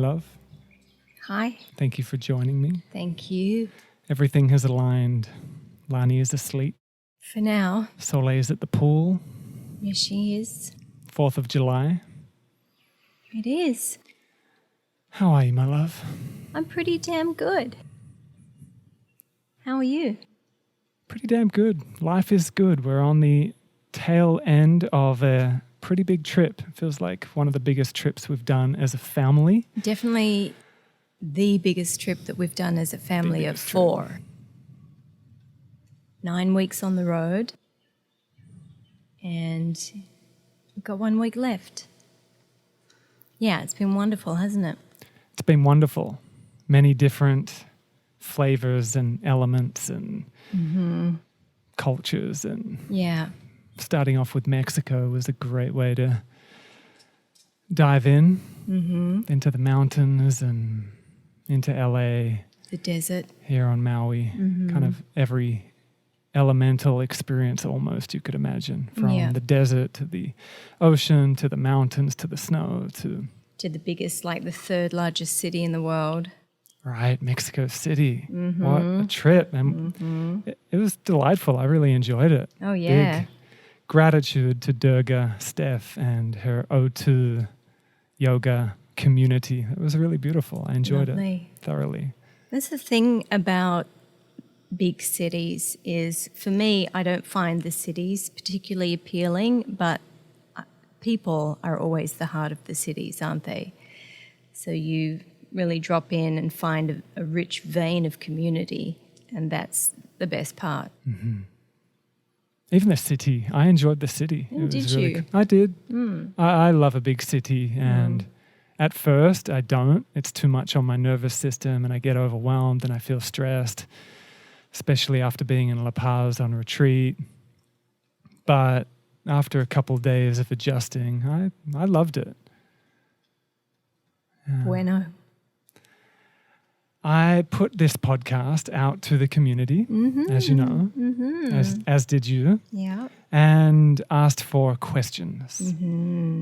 love. Hi. Thank you for joining me. Thank you. Everything has aligned. Lani is asleep. For now. Soleil is at the pool. Yes, she is. 4th of July. It is. How are you, my love? I'm pretty damn good. How are you? Pretty damn good. Life is good. We're on the tail end of a pretty big trip. It feels like one of the biggest trips we've done as a family. Definitely the biggest trip that we've done as a family of 4. 9 weeks on the road. And we've got 1 week left. Yeah, it's been wonderful, hasn't it? It's been wonderful. Many different flavors and elements and cultures. And starting off with Mexico was a great way to dive in into the mountains and into LA. The desert. Here on Maui. Kind of every elemental experience almost you could imagine. From the desert to the ocean to the mountains to the snow to the biggest, like the 3rd largest city in the world. Right, Mexico City. What a trip. And it was delightful. I really enjoyed it. Oh, yeah. Big gratitude to Durga, Steph, and her O2 yoga community. It was really beautiful. I enjoyed it thoroughly. That's the thing about big cities is, for me, I don't find the cities particularly appealing, but people are always the heart of the cities, aren't they? So you really drop in and find a rich vein of community, and that's the best part. Even the city. I enjoyed the city. Did you? I did. I love a big city, and at first I don't. It's too much on my nervous system, and I get overwhelmed and I feel stressed, especially after being in La Paz on retreat. But after a couple of days of adjusting, I loved it. Yeah. Bueno. I put this podcast out to the community, as you know, as did you, and asked for questions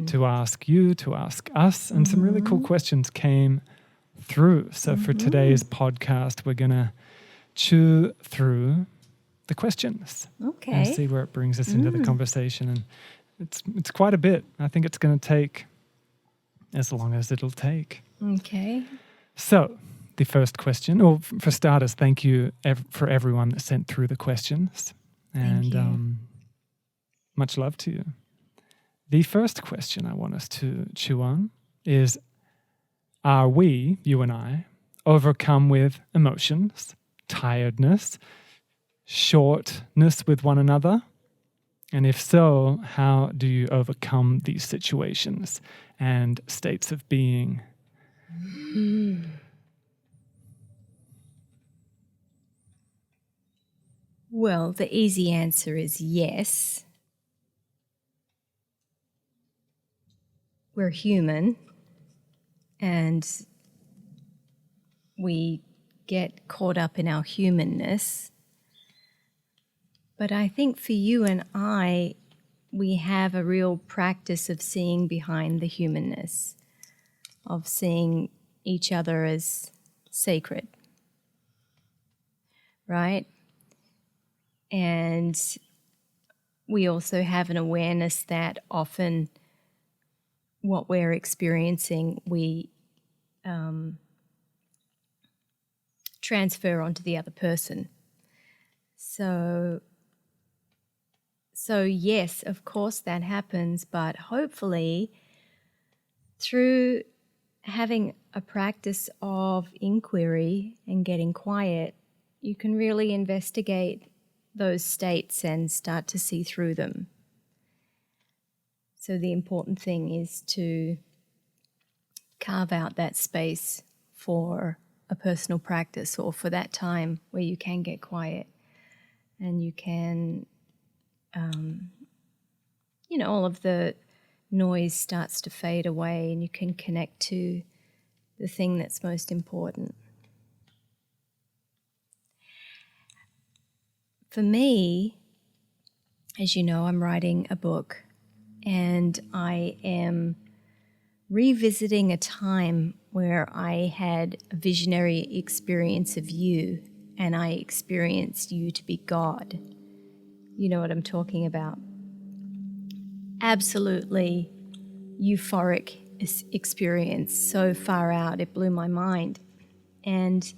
to ask you, to ask us, and some really cool questions came through. So for today's podcast, we're going to chew through the questions and see where it brings us into the conversation. And it's quite a bit. I think it's going to take as long as it'll take. Okay. So the first question, or for starters, thank you for everyone that sent through the questions. And much love to you. The first question I want us to chew on is, are we, you and I, overcome with emotions, tiredness, shortness with one another? And if so, how do you overcome these situations and states of being? Well, the easy answer is yes. We're human, and we get caught up in our humanness. But I think for you and I, we have a real practice of seeing behind the humanness, of seeing each other as sacred, right? And we also have an awareness that often what we're experiencing, we transfer onto the other person. So yes, of course that happens, but hopefully through having a practice of inquiry and getting quiet, you can really investigate those states and start to see through them. So the important thing is to carve out that space for a personal practice, or for that time where you can get quiet and you can, all of the noise starts to fade away and you can connect to the thing that's most important. For me, as you know, I'm writing a book and I am revisiting a time where I had a visionary experience of you, and I experienced you to be God. You know what I'm talking about. Absolutely euphoric experience, so far out, it blew my mind. And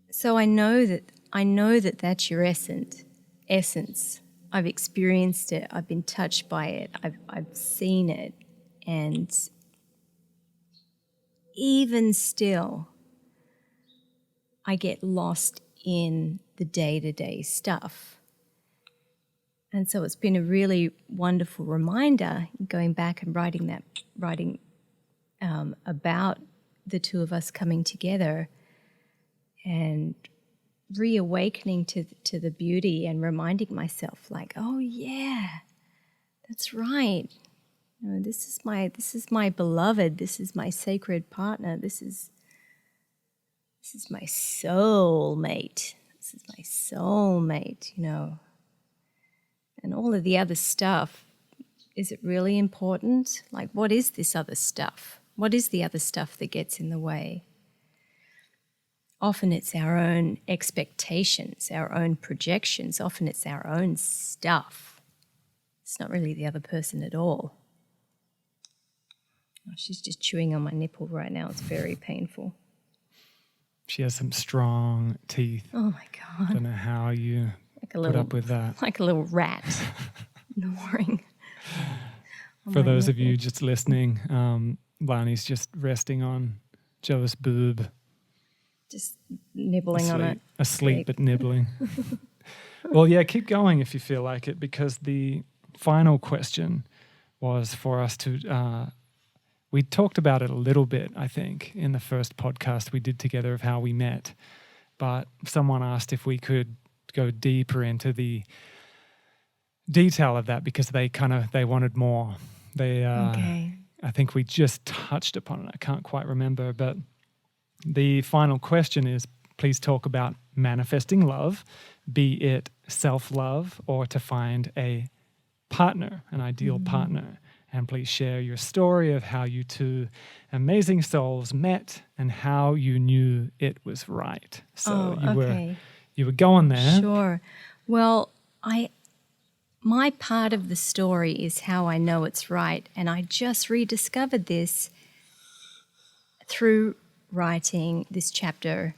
so I know that that's your essence. I've experienced it. I've been touched by it. I've seen it. And even still, I get lost in the day-to-day stuff. And so it's been a really wonderful reminder, going back and writing about the two of us coming together and reawakening to the beauty and reminding myself, like, oh yeah, that's right. You know, this is my beloved. This is my sacred partner. This is my soulmate. This is my soulmate. You know, and all of the other stuff. Is it really important? Like, what is this other stuff? What is the other stuff that gets in the way? Often it's our own expectations, our own projections. Often it's our own stuff. It's not really the other person at all. Oh, she's just chewing on my nipple right now. It's very painful. She has some strong teeth. Oh my God. I don't know how you put up with that. Like a little rat gnawing. For those of you just listening, Lani's just resting on Joe's boob. Just nibbling on it. Asleep but nibbling. Well, yeah, keep going if you feel like it, because the final question was for us to... we talked about it a little bit, I think, in the first podcast we did together of how we met. But someone asked if we could go deeper into the detail of that, because they wanted more. Okay. I think we just touched upon it. I can't quite remember, but the final question is, please talk about manifesting love, be it self-love or to find a partner, an ideal partner. And please share your story of how you two amazing souls met and how you knew it was right. So you were going there. Sure. Well, my part of the story is how I know it's right, and I just rediscovered this through writing this chapter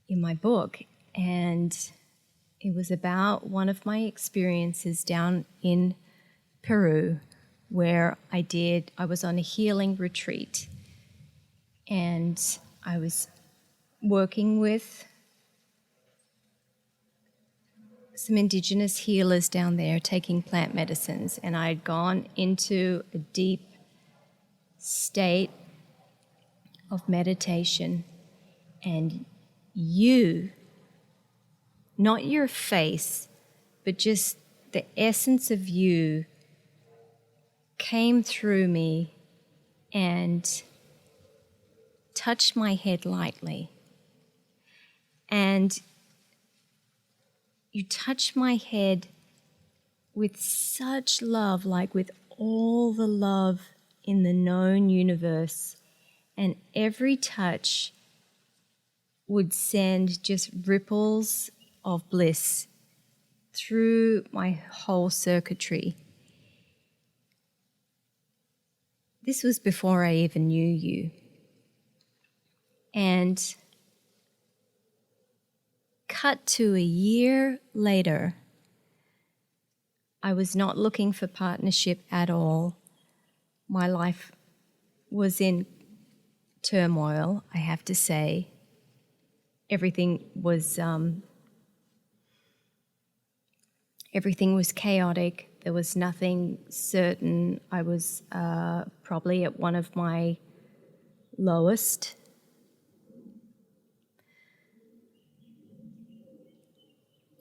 in my book. And it was about one of my experiences down in Peru, where I was on a healing retreat, and I was working with some indigenous healers down there taking plant medicines, and I had gone into a deep state of meditation, and you, not your face, but just the essence of you came through me and touched my head lightly. And you touched my head with such love, like with all the love in the known universe. And every touch would send just ripples of bliss through my whole circuitry. This was before I even knew you. And cut to a year later, I was not looking for partnership at all. My life was in turmoil, I have to say. Everything was chaotic. There was nothing certain. I was probably at one of my lowest.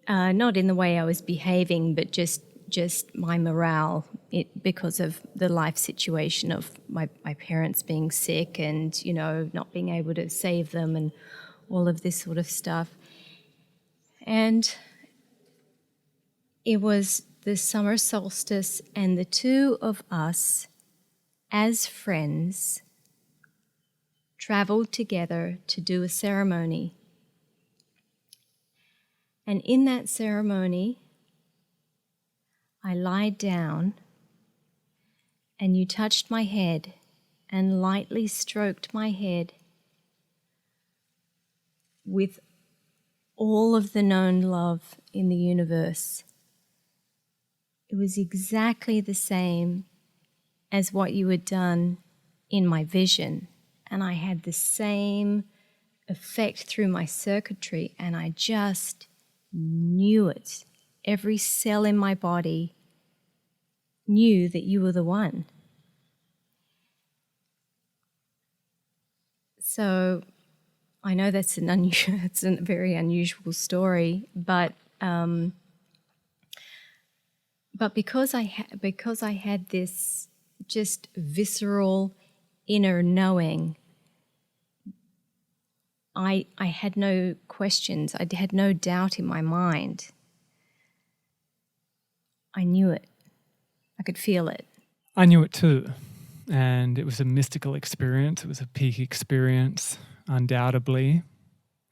Not in the way I was behaving, but just my morale, because of the life situation of my parents being sick and, not being able to save them and all of this sort of stuff. And it was the summer solstice, and the two of us as friends, traveled together to do a ceremony. And in that ceremony, I lied down and you touched my head and lightly stroked my head with all of the known love in the universe. It was exactly the same as what you had done in my vision. And I had the same effect through my circuitry, and I just knew it. Every cell in my body knew that you were the one. So I know that's it's a very unusual story, but because I had this just visceral inner knowing, I had no questions. I had no doubt in my mind. I knew it. I could feel it. I knew it too. And it was a mystical experience. It was a peak experience, undoubtedly.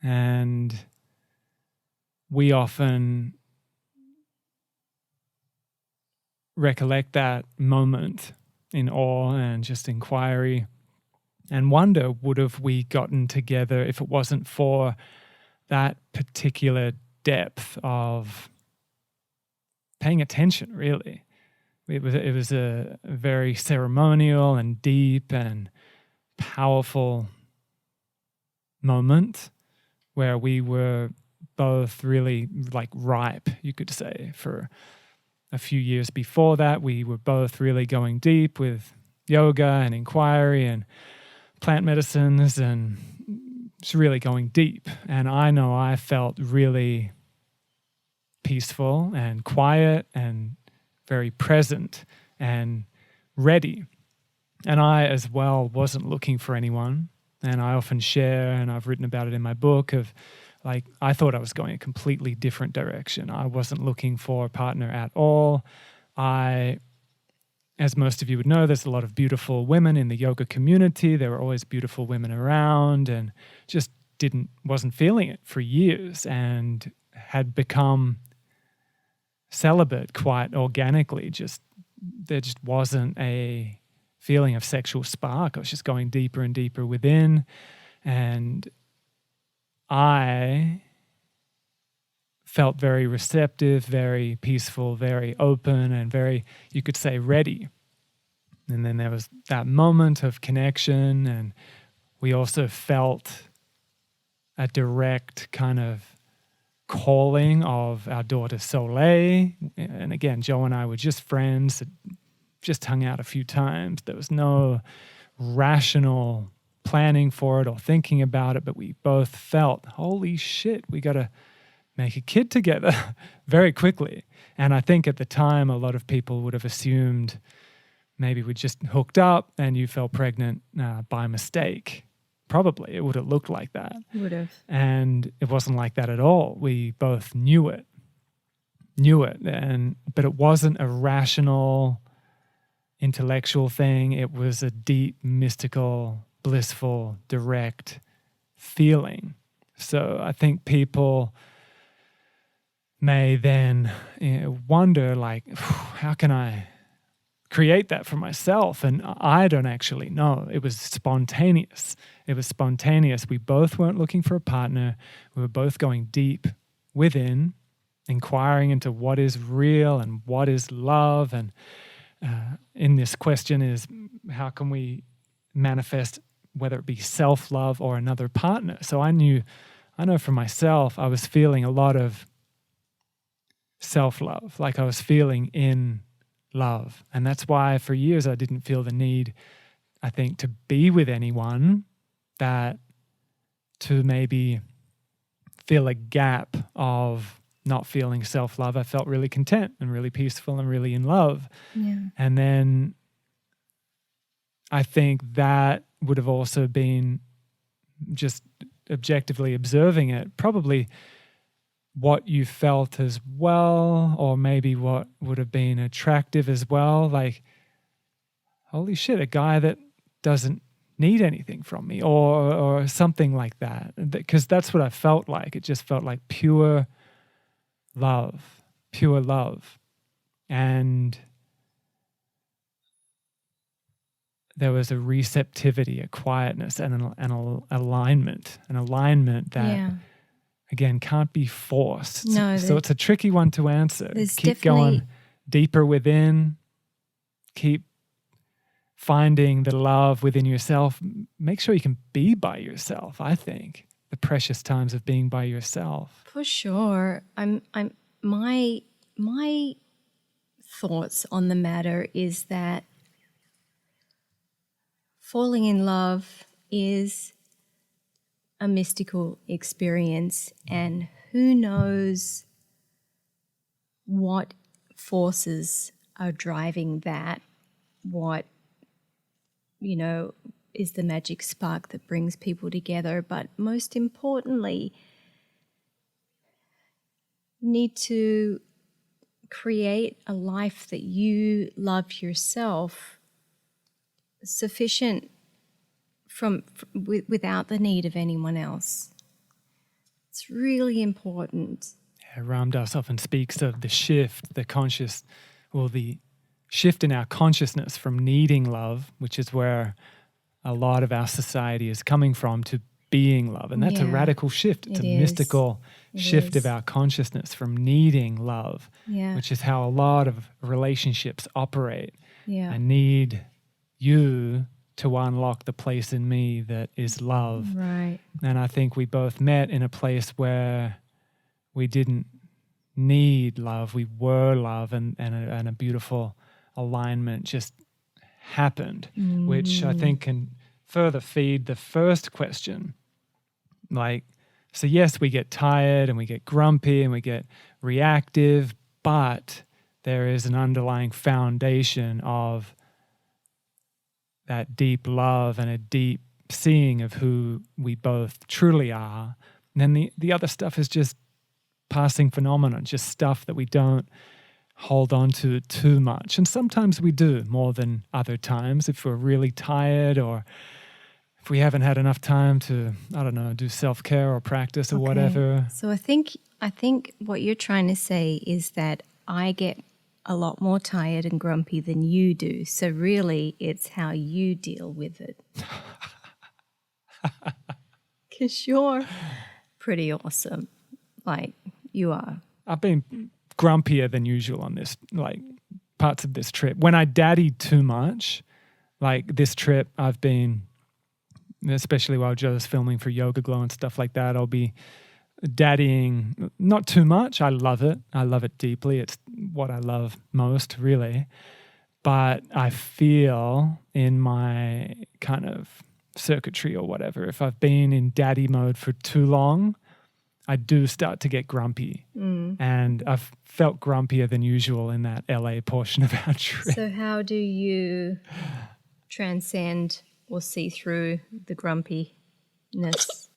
And we often recollect that moment in awe and just inquiry and wonder, would have we gotten together if it wasn't for that particular depth of paying attention, really. It was a very ceremonial and deep and powerful moment where we were both really like ripe, you could say. For a few years before that, we were both really going deep with yoga and inquiry and plant medicines and just really going deep. And I know I felt really peaceful and quiet and very present and ready. And I as well wasn't looking for anyone. And I often share, and I've written about it in my book, of like, I thought I was going a completely different direction. I wasn't looking for a partner at all. As most of you would know, there's a lot of beautiful women in the yoga community. There were always beautiful women around, and just wasn't feeling it for years, and had become celibate quite organically. There just wasn't a feeling of sexual spark. I was just going deeper and deeper within, and I felt very receptive, very peaceful, very open, and very, you could say, ready. And then there was that moment of connection, and we also felt a direct kind of calling of our daughter Soleil. And again, Joe and I were just friends, had just hung out a few times. There was no rational planning for it or thinking about it, but we both felt, holy shit, we got to make a kid together very quickly. And I think at the time, a lot of people would have assumed maybe we just hooked up and you fell pregnant by mistake. Probably it would have looked like that. Would have. And it wasn't like that at all. We both knew it. But it wasn't a rational, intellectual thing. It was a deep, mystical, blissful, direct feeling. So I think people may then wonder, like, how can I create that for myself? And I don't actually know. It was spontaneous. We both weren't looking for a partner. We were both going deep within, inquiring into what is real and what is love. And in this question is, how can we manifest, whether it be self-love or another partner? So I know for myself, I was feeling a lot of self-love, like I was feeling in love. And that's why for years I didn't feel the need, I think, to be with anyone that to maybe fill a gap of not feeling self-love. I felt really content and really peaceful and really in love. Yeah. And then I think that would have also been, just objectively observing it, probably what you felt as well, or maybe what would have been attractive as well. Like, holy shit, a guy that doesn't need anything from me or something like that. Because that's what I felt like. It just felt like pure love. And there was a receptivity, a quietness, and an alignment that, again, can't be forced. No, so it's a tricky one to answer. Keep definitely going deeper within. Keep finding the love within yourself. Make sure you can be by yourself, I think. The precious times of being by yourself. For sure. My thoughts on the matter is that falling in love is a mystical experience, and who knows what forces are driving that, what, is the magic spark that brings people together. But most importantly, you need to create a life that you love yourself, sufficient without the need of anyone else. It's really important. Yeah, Ram Dass often speaks of the shift, the shift in our consciousness from needing love, which is where a lot of our society is coming from, to being love. And that's a radical shift. It's a mystical shift of our consciousness from needing love, which is how a lot of relationships operate. Yeah. I need you to unlock the place in me that is love. Right. And I think we both met in a place where we didn't need love. We were love, and a beautiful alignment just happened, which I think can further feed the first question. So yes, we get tired and we get grumpy and we get reactive, but there is an underlying foundation of that deep love and a deep seeing of who we both truly are. And then the other stuff is just passing phenomenon, just stuff that we don't hold on to too much. And sometimes we do more than other times, if we're really tired or if we haven't had enough time to, do self-care or practice or whatever. So I think what you're trying to say is that I get a lot more tired and grumpy than you do. So really it's how you deal with it. Because you're pretty awesome. Like you are. I've been grumpier than usual on this, parts of this trip. When I daddied too much, like this trip, I've been, especially while Joe's filming for Yoga Glow and stuff like that, I'll be daddying not too much. I love it. I love it deeply. It's what I love most, really. But I feel in my kind of circuitry or whatever, if I've been in daddy mode for too long, I do start to get grumpy. And I've felt grumpier than usual in that LA portion of our trip. So how do you transcend or see through the grumpiness?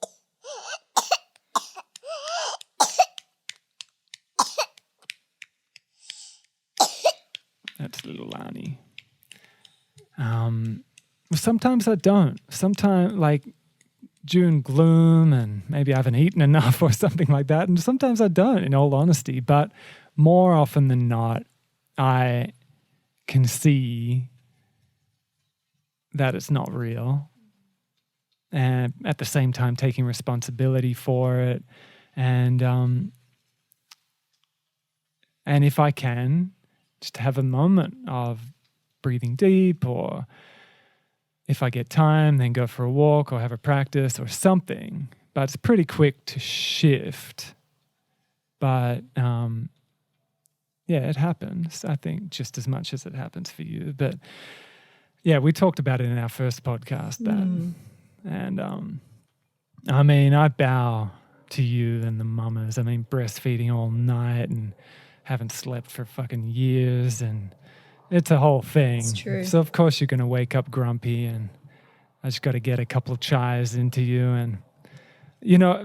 That's little Lani. Sometimes I don't. Sometimes, June gloom and maybe I haven't eaten enough or something like that. And sometimes I don't, in all honesty. But more often than not, I can see that it's not real. And at the same time, taking responsibility for it. And if I can, just have a moment of breathing deep, or if I get time, then go for a walk or have a practice or something. But it's pretty quick to shift. But it happens, I think, just as much as it happens for you. But yeah, we talked about it in our first podcast. And I bow to you and the mamas. Breastfeeding all night and haven't slept for fucking years, and it's a whole thing. It's true. So of course you're going to wake up grumpy, and I just got to get a couple of chais into you. And,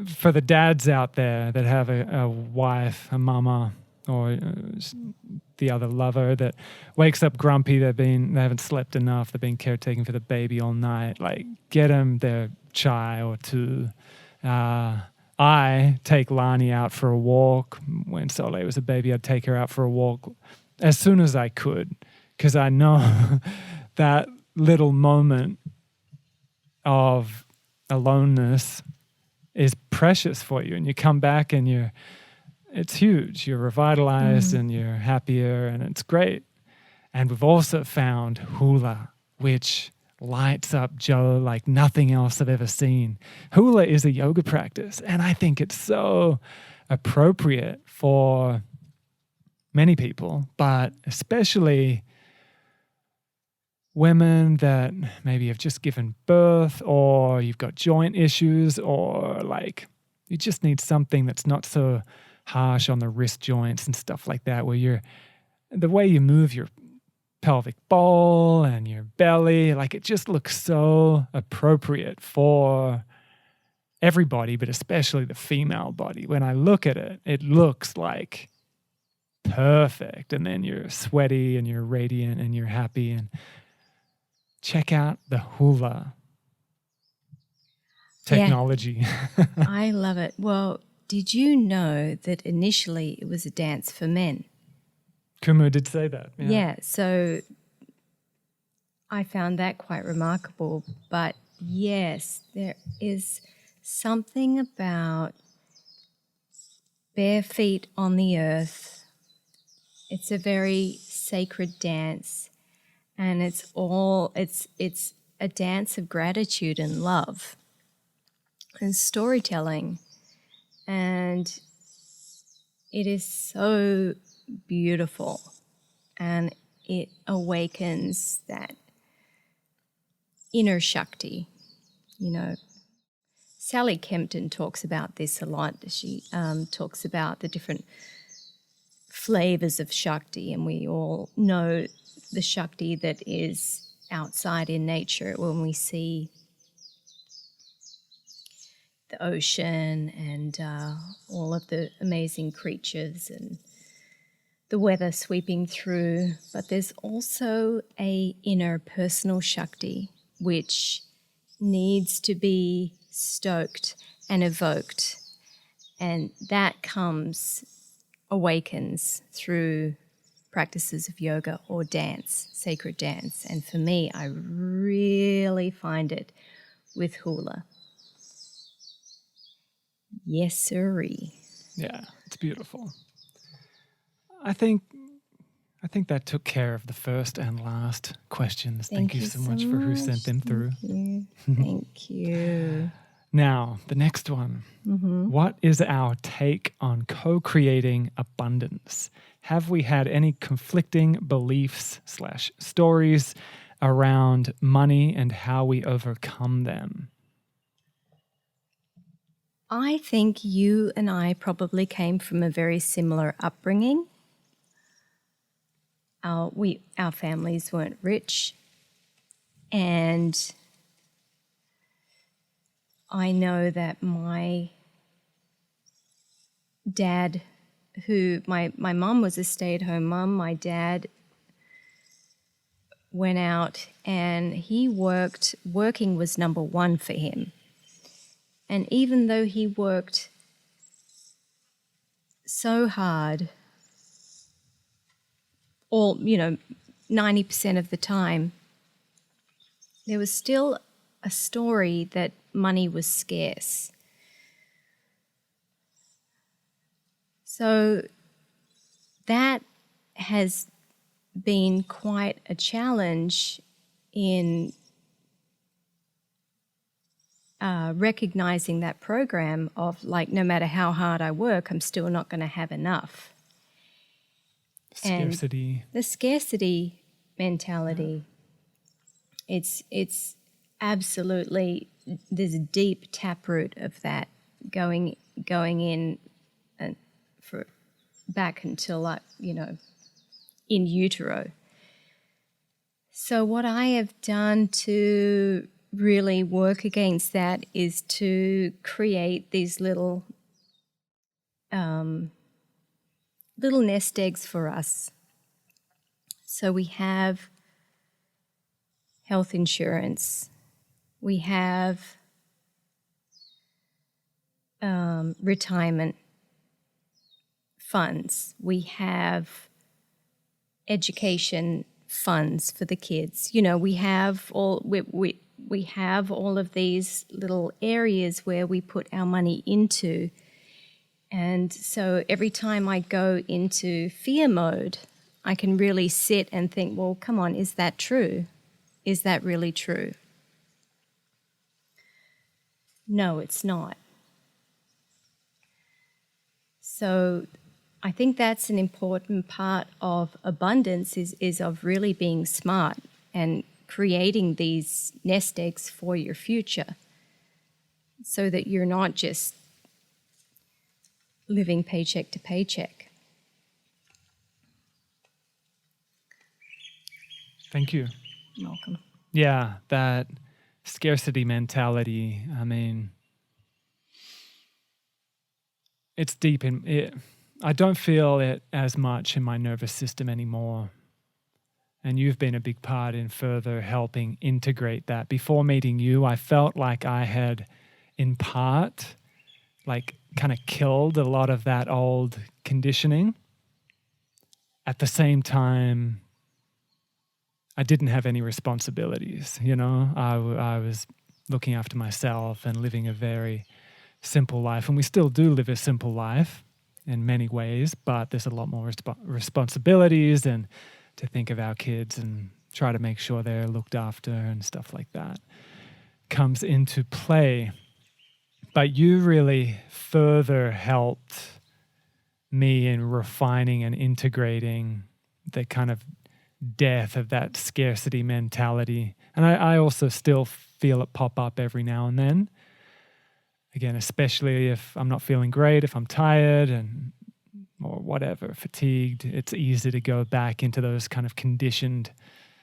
for the dads out there that have a wife, a mama, or the other lover that wakes up grumpy. They haven't slept enough. They've been caretaking for the baby all night. Like, get them their chai or two. I take Lani out for a walk. When Soleil was a baby, I'd take her out for a walk as soon as I could, because I know that little moment of aloneness is precious for you, and you come back and it's huge. You're revitalized and you're happier, and it's great. And we've also found hula, which lights up Joe like nothing else I've ever seen. Hula is a yoga practice, and I think it's so appropriate for many people, but especially women that maybe have just given birth, or you've got joint issues, or like you just need something that's not so harsh on the wrist joints and stuff like that, where the way you move your pelvic bowl and your belly, like it just looks so appropriate for everybody, but especially the female body. When I look at it, it looks like perfect. And then you're sweaty and you're radiant and you're happy. And check out the hula technology. Yeah. I love it. Well, did you know that initially it was a dance for men? Kumu did say that. Yeah, so I found that quite remarkable. But yes, there is something about bare feet on the earth. It's a very sacred dance, and it's a dance of gratitude and love and storytelling, and it is so beautiful, and it awakens that inner Shakti. You know, Sally Kempton talks about this a lot. She talks about the different flavors of Shakti, and we all know the Shakti that is outside in nature when we see the ocean and all of the amazing creatures and the weather sweeping through. But there's also a inner personal Shakti which needs to be stoked and evoked, and that awakens through practices of yoga or dance, sacred dance. And for me, I really find it with hula. Yes, sirree. Yeah, it's beautiful. I think that took care of the first and last questions. Thank you so much for who sent them through. Thank you. Now, the next one. What is our take on co-creating abundance? Have we had any conflicting beliefs / stories around money and how we overcome them? I think you and I probably came from a very similar upbringing. Our families weren't rich, and I know that my dad, my mum was a stay-at-home mum, my dad went out and he working was number one for him. And even though he worked so hard, 90% of the time, there was still a story that money was scarce. So that has been quite a challenge in recognizing that program of, like, no matter how hard I work, I'm still not going to have enough. Scarcity. And the scarcity mentality, it's absolutely, there's a deep taproot of that going in and for back until in utero. So what I have done to really work against that is to create these little nest eggs for us So we have health insurance, we have retirement funds, we have education funds for the kids. You know, we have all we have all of these little areas where we put our money into. And so every time I go into fear mode, I can really sit and think, well, come on, is that true? Is that really true? No, it's not. So I think that's an important part of abundance is of really being smart and creating these nest eggs for your future so that you're not just living paycheck to paycheck. Thank you. You're welcome. Yeah, that scarcity mentality, I mean, it's deep in it. I don't feel it as much in my nervous system anymore. And you've been a big part in further helping integrate that. Before meeting you, I felt like I had, in part, like kind of killed a lot of that old conditioning. At the same time, I didn't have any responsibilities, you know. I was looking after myself and living a very simple life. And we still do live a simple life in many ways, but there's a lot more responsibilities and to think of our kids and try to make sure they're looked after and stuff like that comes into play. But you really further helped me in refining and integrating the kind of death of that scarcity mentality. And I also still feel it pop up every now and then. Again, especially if I'm not feeling great, if I'm tired or whatever, fatigued, it's easy to go back into those kind of conditioned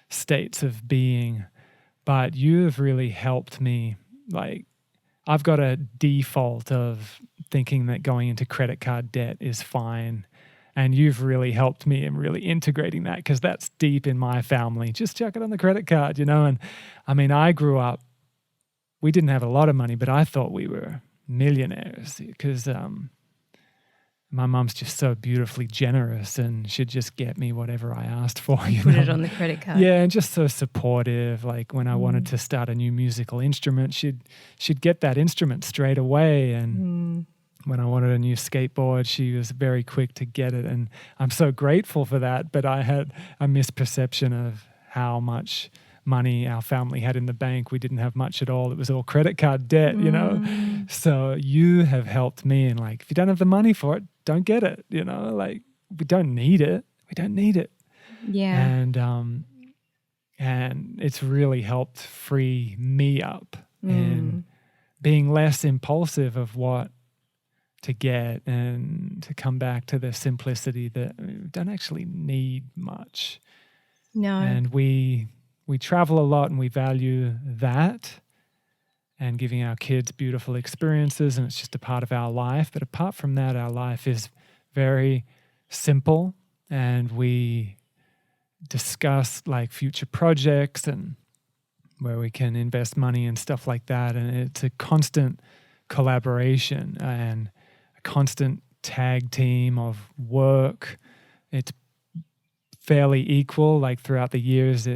states of being. But you have really helped me. Like, I've got a default of thinking that going into credit card debt is fine. And you've really helped me in really integrating that because that's deep in my family. Just chuck it on the credit card, you know? And I mean, I grew up, we didn't have a lot of money, but I thought we were millionaires because my mom's just so beautifully generous and she'd just get me whatever I asked for. Put it on the credit card. Yeah, and just so supportive. Like when I wanted to start a new musical instrument, she'd get that instrument straight away. And when I wanted a new skateboard, she was very quick to get it. And I'm so grateful for that. But I had a misperception of how much money our family had in the bank. We didn't have much at all. It was all credit card debt, you know? So you have helped me in like, if you don't have the money for it, don't get it, you know? Like, we don't need it. We don't need it. Yeah. And it's really helped free me up in being less impulsive of what to get and to come back to the simplicity that we don't actually need much. No. And we travel a lot and we value that and giving our kids beautiful experiences, and it's just a part of our life. But apart from that, our life is very simple, and we discuss like future projects and where we can invest money and stuff like that. And it's a constant collaboration and a constant tag team of work. It's fairly equal, like throughout the years,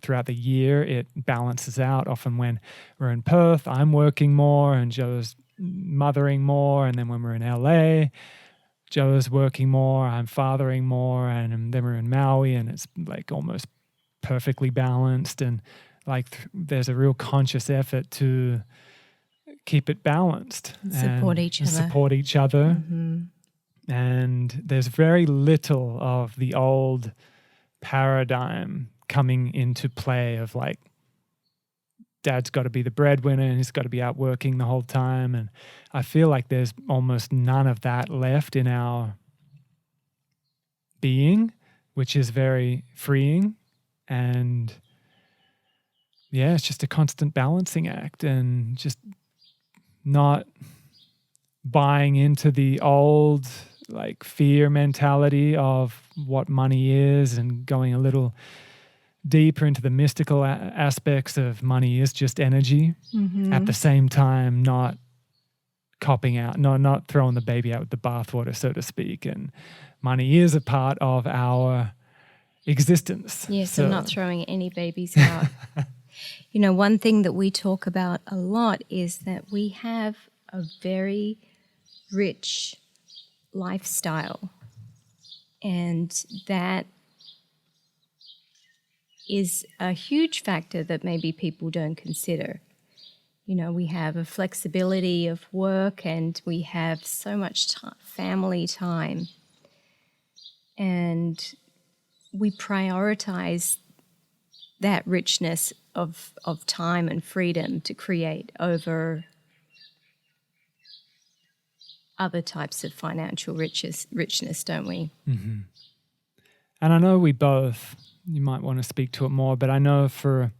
throughout the year, it balances out. Often when we're in Perth, I'm working more and Joe's mothering more. And then when we're in LA, Joe's working more, I'm fathering more. And then we're in Maui and it's like almost perfectly balanced. And like there's a real conscious effort to keep it balanced. Support each other. Support each other. And there's very little of the old paradigm coming into play of like, dad's got to be the breadwinner and he's got to be out working the whole time. And I feel like there's almost none of that left in our being, which is very freeing. And yeah, it's just a constant balancing act and just not buying into the old like fear mentality of what money is, and going a little deeper into the mystical aspects of money is just energy. At the same time, not copping out, not throwing the baby out with the bathwater, so to speak. And money is a part of our existence. Yes, so, I'm not throwing any babies out. You know, one thing that we talk about a lot is that we have a very rich lifestyle, and that is a huge factor that maybe people don't consider. You know, we have a flexibility of work, and we have so much family time, and we prioritize that richness of time and freedom to create over other types of financial richness, don't we? Mm-hmm. And I know we both, you might want to speak to it more, but I know for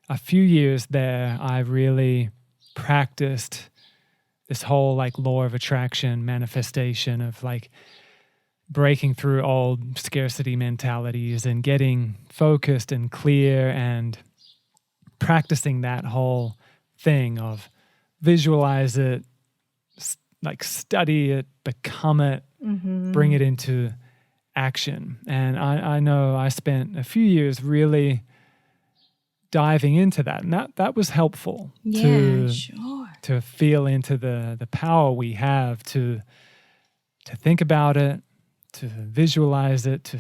a few years there, I really practiced this whole like law of attraction manifestation of like breaking through old scarcity mentalities and getting focused and clear, and practicing that whole thing of visualize it, like study it, become it, bring it into action. And I know I spent a few years really diving into that, and that was helpful to feel into the power we have to think about it, to visualize it, to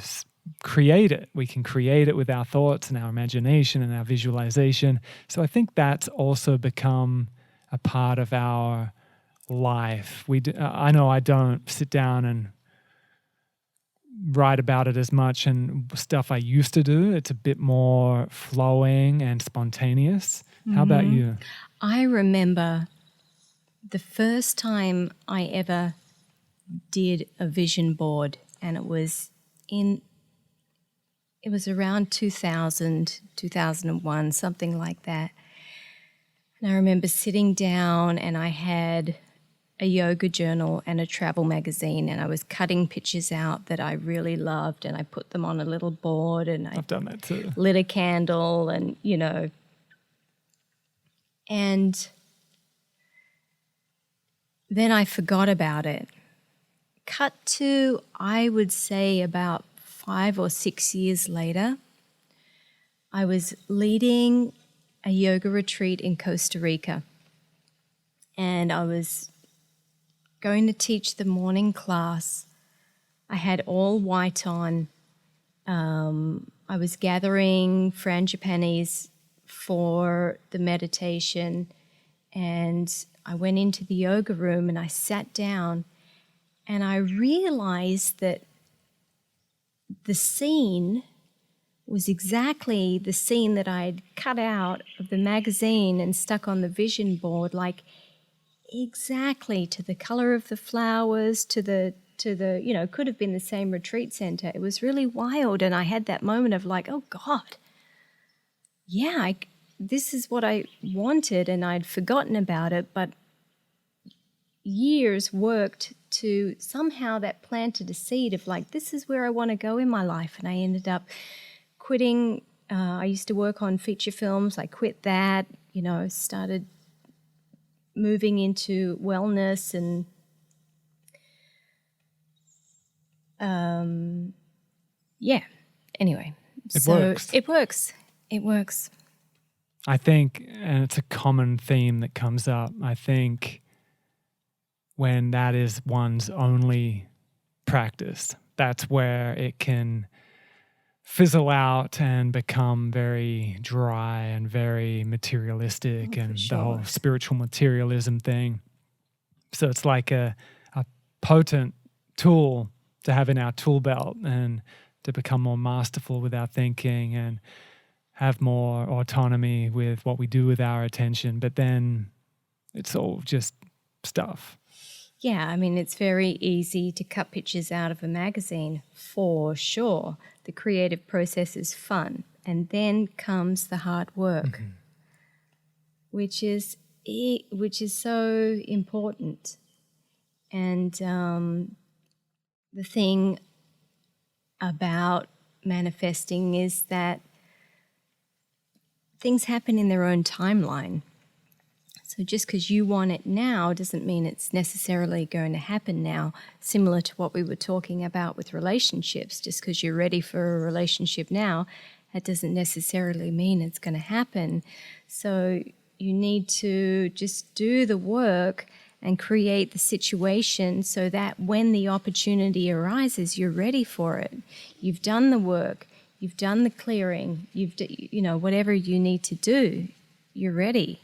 create it. We can create it with our thoughts and our imagination and our visualization. So I think that's also become a part of our life. I know I don't sit down and write about it as much and stuff I used to do. It's a bit more flowing and spontaneous. How about you? I remember the first time I ever did a vision board, and it was around 2000, 2001, something like that. And I remember sitting down, and I had a yoga journal and a travel magazine, and I was cutting pictures out that I really loved, and I put them on a little board, and I've done that too. Lit a candle, and, you know. And then I forgot about it. Cut to, I would say, about 5 or 6 years later, I was leading a yoga retreat in Costa Rica, and I was going to teach the morning class. I had all white on. I was gathering frangipanis for the meditation, and I went into the yoga room and I sat down, and I realized that the scene was exactly the scene that I'd cut out of the magazine and stuck on the vision board, like exactly to the color of the flowers, to the you know, could have been the same retreat center. It was really wild, and I had that moment of like, oh God, yeah, this is what I wanted, and I'd forgotten about it, but years worked to somehow that planted a seed of like, this is where I want to go in my life. And I ended up quitting. I used to work on feature films. I quit that, you know, started moving into wellness, and anyway. It works. I think, and it's a common theme that comes up, I think when that is one's only practice, that's where it can fizzle out and become very dry and very materialistic, and the whole spiritual materialism thing. So it's like a potent tool to have in our tool belt, and to become more masterful with our thinking and have more autonomy with what we do with our attention. But then it's all just stuff. Yeah, I mean, it's very easy to cut pictures out of a magazine, for sure. The creative process is fun. And then comes the hard work, which is so important. And the thing about manifesting is that things happen in their own timeline. So just because you want it now doesn't mean it's necessarily going to happen now, similar to what we were talking about with relationships. Just because you're ready for a relationship now, that doesn't necessarily mean it's going to happen. So you need to just do the work and create the situation so that when the opportunity arises, you're ready for it. You've done the work, you've done the clearing, whatever you need to do, you're ready.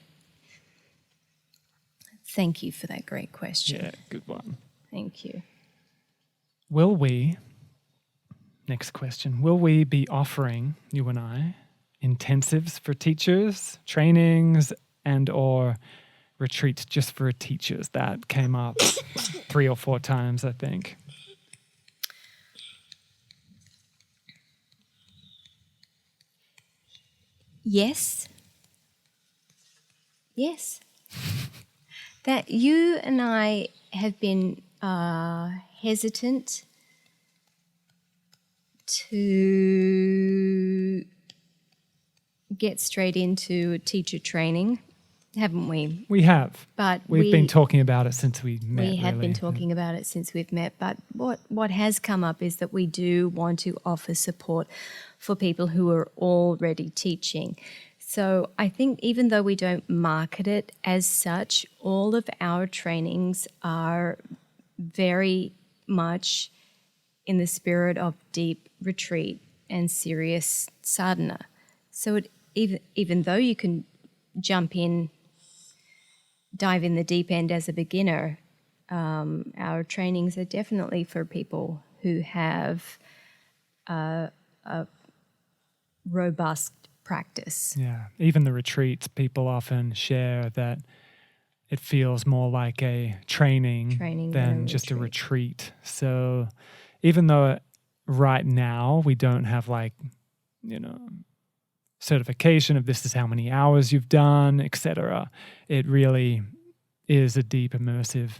Thank you for that great question. Yeah, good one. Thank you. Next question, will we be offering, you and I, intensives for teachers, trainings, and or retreats just for teachers? That came up 3 or 4 times, I think. Yes. That you and I have been hesitant to get straight into teacher training, haven't we? We have. But we've been talking about it since we met. We have been talking about it since we've met. But what has come up is that we do want to offer support for people who are already teaching. So I think even though we don't market it as such, all of our trainings are very much in the spirit of deep retreat and serious sadhana. So even though you can jump in, dive in the deep end as a beginner, our trainings are definitely for people who have a robust practice. Yeah, even the retreats, people often share that it feels more like a training than just a retreat. So even though right now we don't have certification of this is how many hours you've done, etc., it really is a deep immersive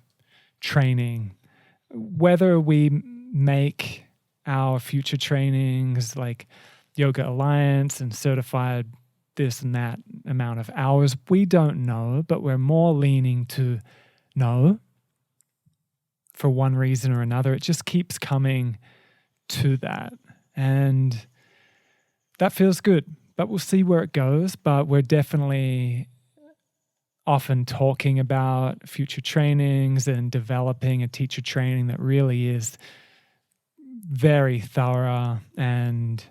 training. Whether we make our future trainings like Yoga Alliance and certified this and that amount of hours, we don't know, but we're more leaning to know for one reason or another. It just keeps coming to that. And that feels good, but we'll see where it goes. But we're definitely often talking about future trainings and developing a teacher training that really is very thorough and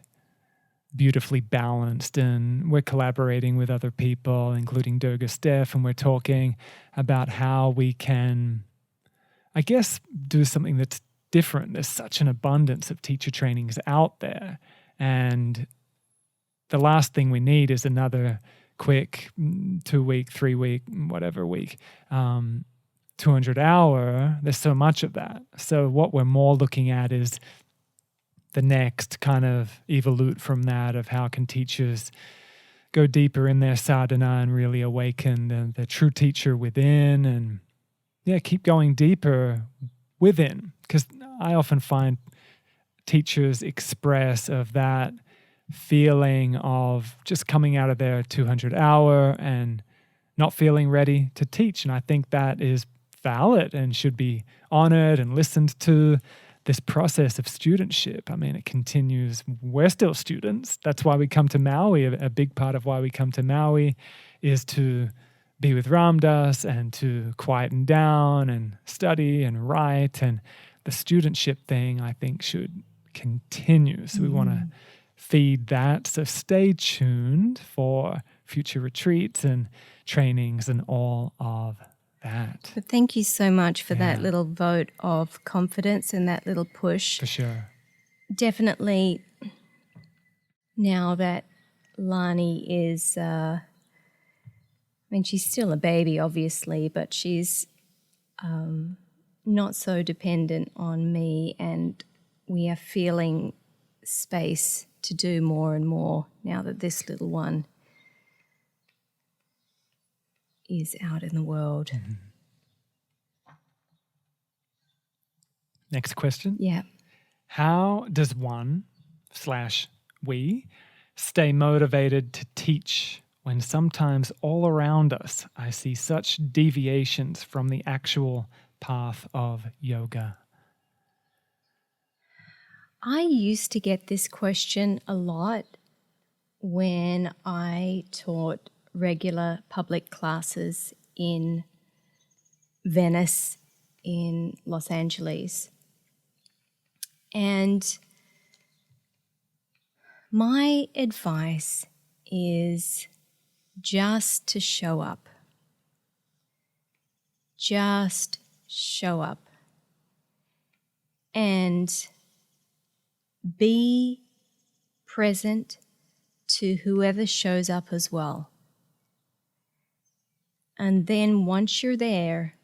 beautifully balanced. And we're collaborating with other people, including Durga Steph, and we're talking about how we can, I guess, do something that's different. There's such an abundance of teacher trainings out there, and the last thing we need is another quick 2-week, 3-week, whatever week, 200-hour. There's so much of that. So what we're more looking at is the next kind of evolute from that of how can teachers go deeper in their sadhana and really awaken the true teacher within, and keep going deeper within. Because I often find teachers express of that feeling of just coming out of their 200-hour and not feeling ready to teach. And I think that is valid and should be honored and listened to. This process of studentship, I mean, it continues. We're still students. That's why we come to Maui. A big part of why we come to Maui is to be with Ram Dass and to quieten down and study and write. And the studentship thing, I think, should continue. So we want to feed that. So stay tuned for future retreats and trainings and all of that. But thank you so much for that little vote of confidence and that little push. For sure. Definitely, now that Lani is, she's still a baby, obviously, but she's not so dependent on me, and we are feeling space to do more and more now that this little one is out in the world. Next question. Yeah. How does one/we stay motivated to teach when sometimes all around us I see such deviations from the actual path of yoga? I used to get this question a lot when I taught regular public classes in Venice, in Los Angeles. And my advice is just to show up. Just show up. And be present to whoever shows up as well. And then once you're there,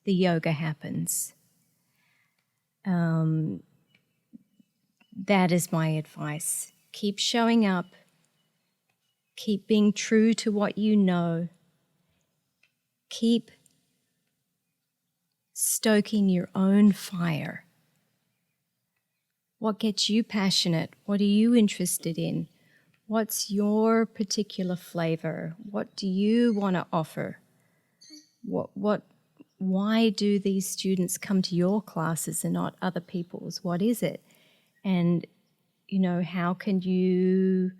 the yoga happens. That is my advice. Keep showing up. Keep being true to what you know. Keep stoking your own fire. What gets you passionate? What are you interested in? What's your particular flavor? What do you want to offer? Why do these students come to your classes and not other people's? What is it? And, how can you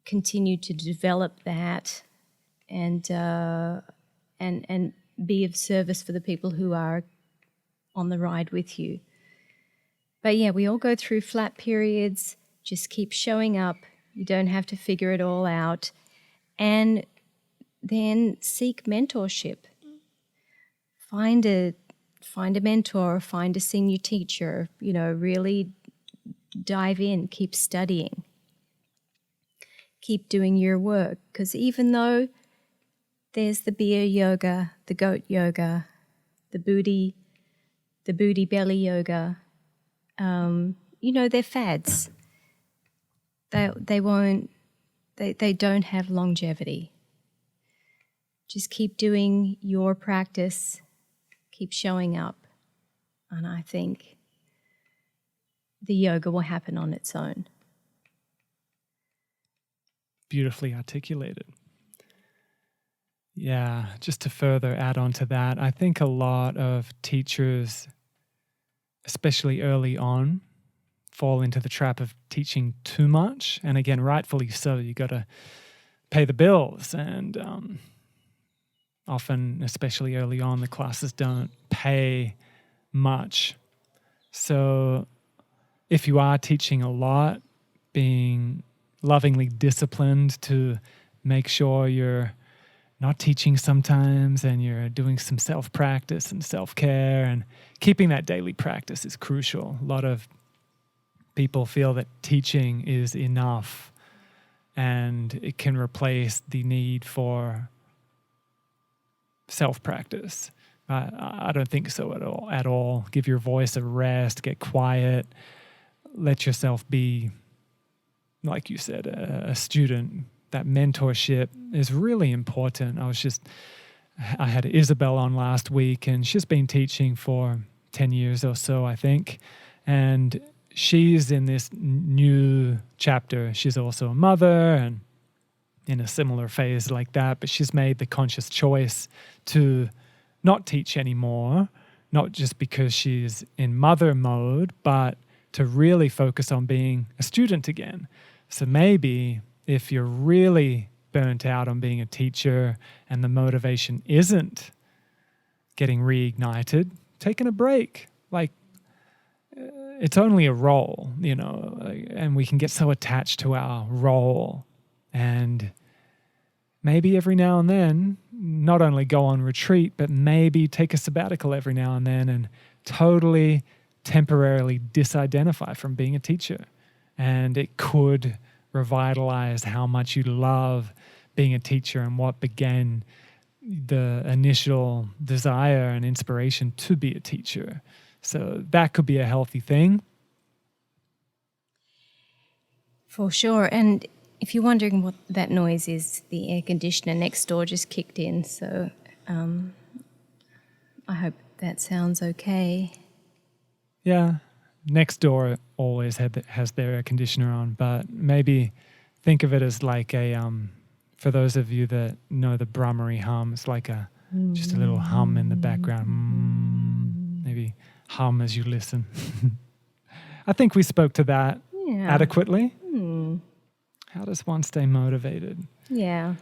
continue to develop that and be of service for the people who are on the ride with you? But yeah, we all go through flat periods. Just keep showing up. You don't have to figure it all out. And then seek mentorship. Find a mentor, find a senior teacher, really dive in, keep studying. Keep doing your work, because even though there's the beer yoga, the goat yoga, the booty belly yoga, they're fads. They don't have longevity. Just keep doing your practice, keep showing up, and I think the yoga will happen on its own. Beautifully articulated. Yeah, just to further add on to that, I think a lot of teachers, especially early on, fall into the trap of teaching too much. And again, rightfully so, you got to pay the bills. And often, especially early on, the classes don't pay much. So if you are teaching a lot, being lovingly disciplined to make sure you're not teaching sometimes and you're doing some self-practice and self-care, and keeping that daily practice is crucial. A lot of people feel that teaching is enough and it can replace the need for self-practice. I don't think so at all. Give your voice a rest, get quiet, let yourself be, like you said, a student. That mentorship is really important. I had Isabel on last week, and she's been teaching for 10 years or so, I think. And she's in this new chapter. She's also a mother and in a similar phase like that, but she's made the conscious choice to not teach anymore, not just because she's in mother mode, but to really focus on being a student again. So maybe if you're really burnt out on being a teacher and the motivation isn't getting reignited, taking a break. Like, it's only a role, and we can get so attached to our role. And maybe every now and then, not only go on retreat, but maybe take a sabbatical every now and then and totally temporarily disidentify from being a teacher. And it could revitalize how much you love being a teacher and what began the initial desire and inspiration to be a teacher. So that could be a healthy thing. For sure. And if you're wondering what that noise is, the air conditioner next door just kicked in. So I hope that sounds okay. Yeah, next door always has their air conditioner on, but maybe think of it as like a, for those of you that know the Brummery hum, it's like just a little hum in the background. Maybe hum as you listen. I think we spoke to that adequately. How does one stay motivated? Yeah.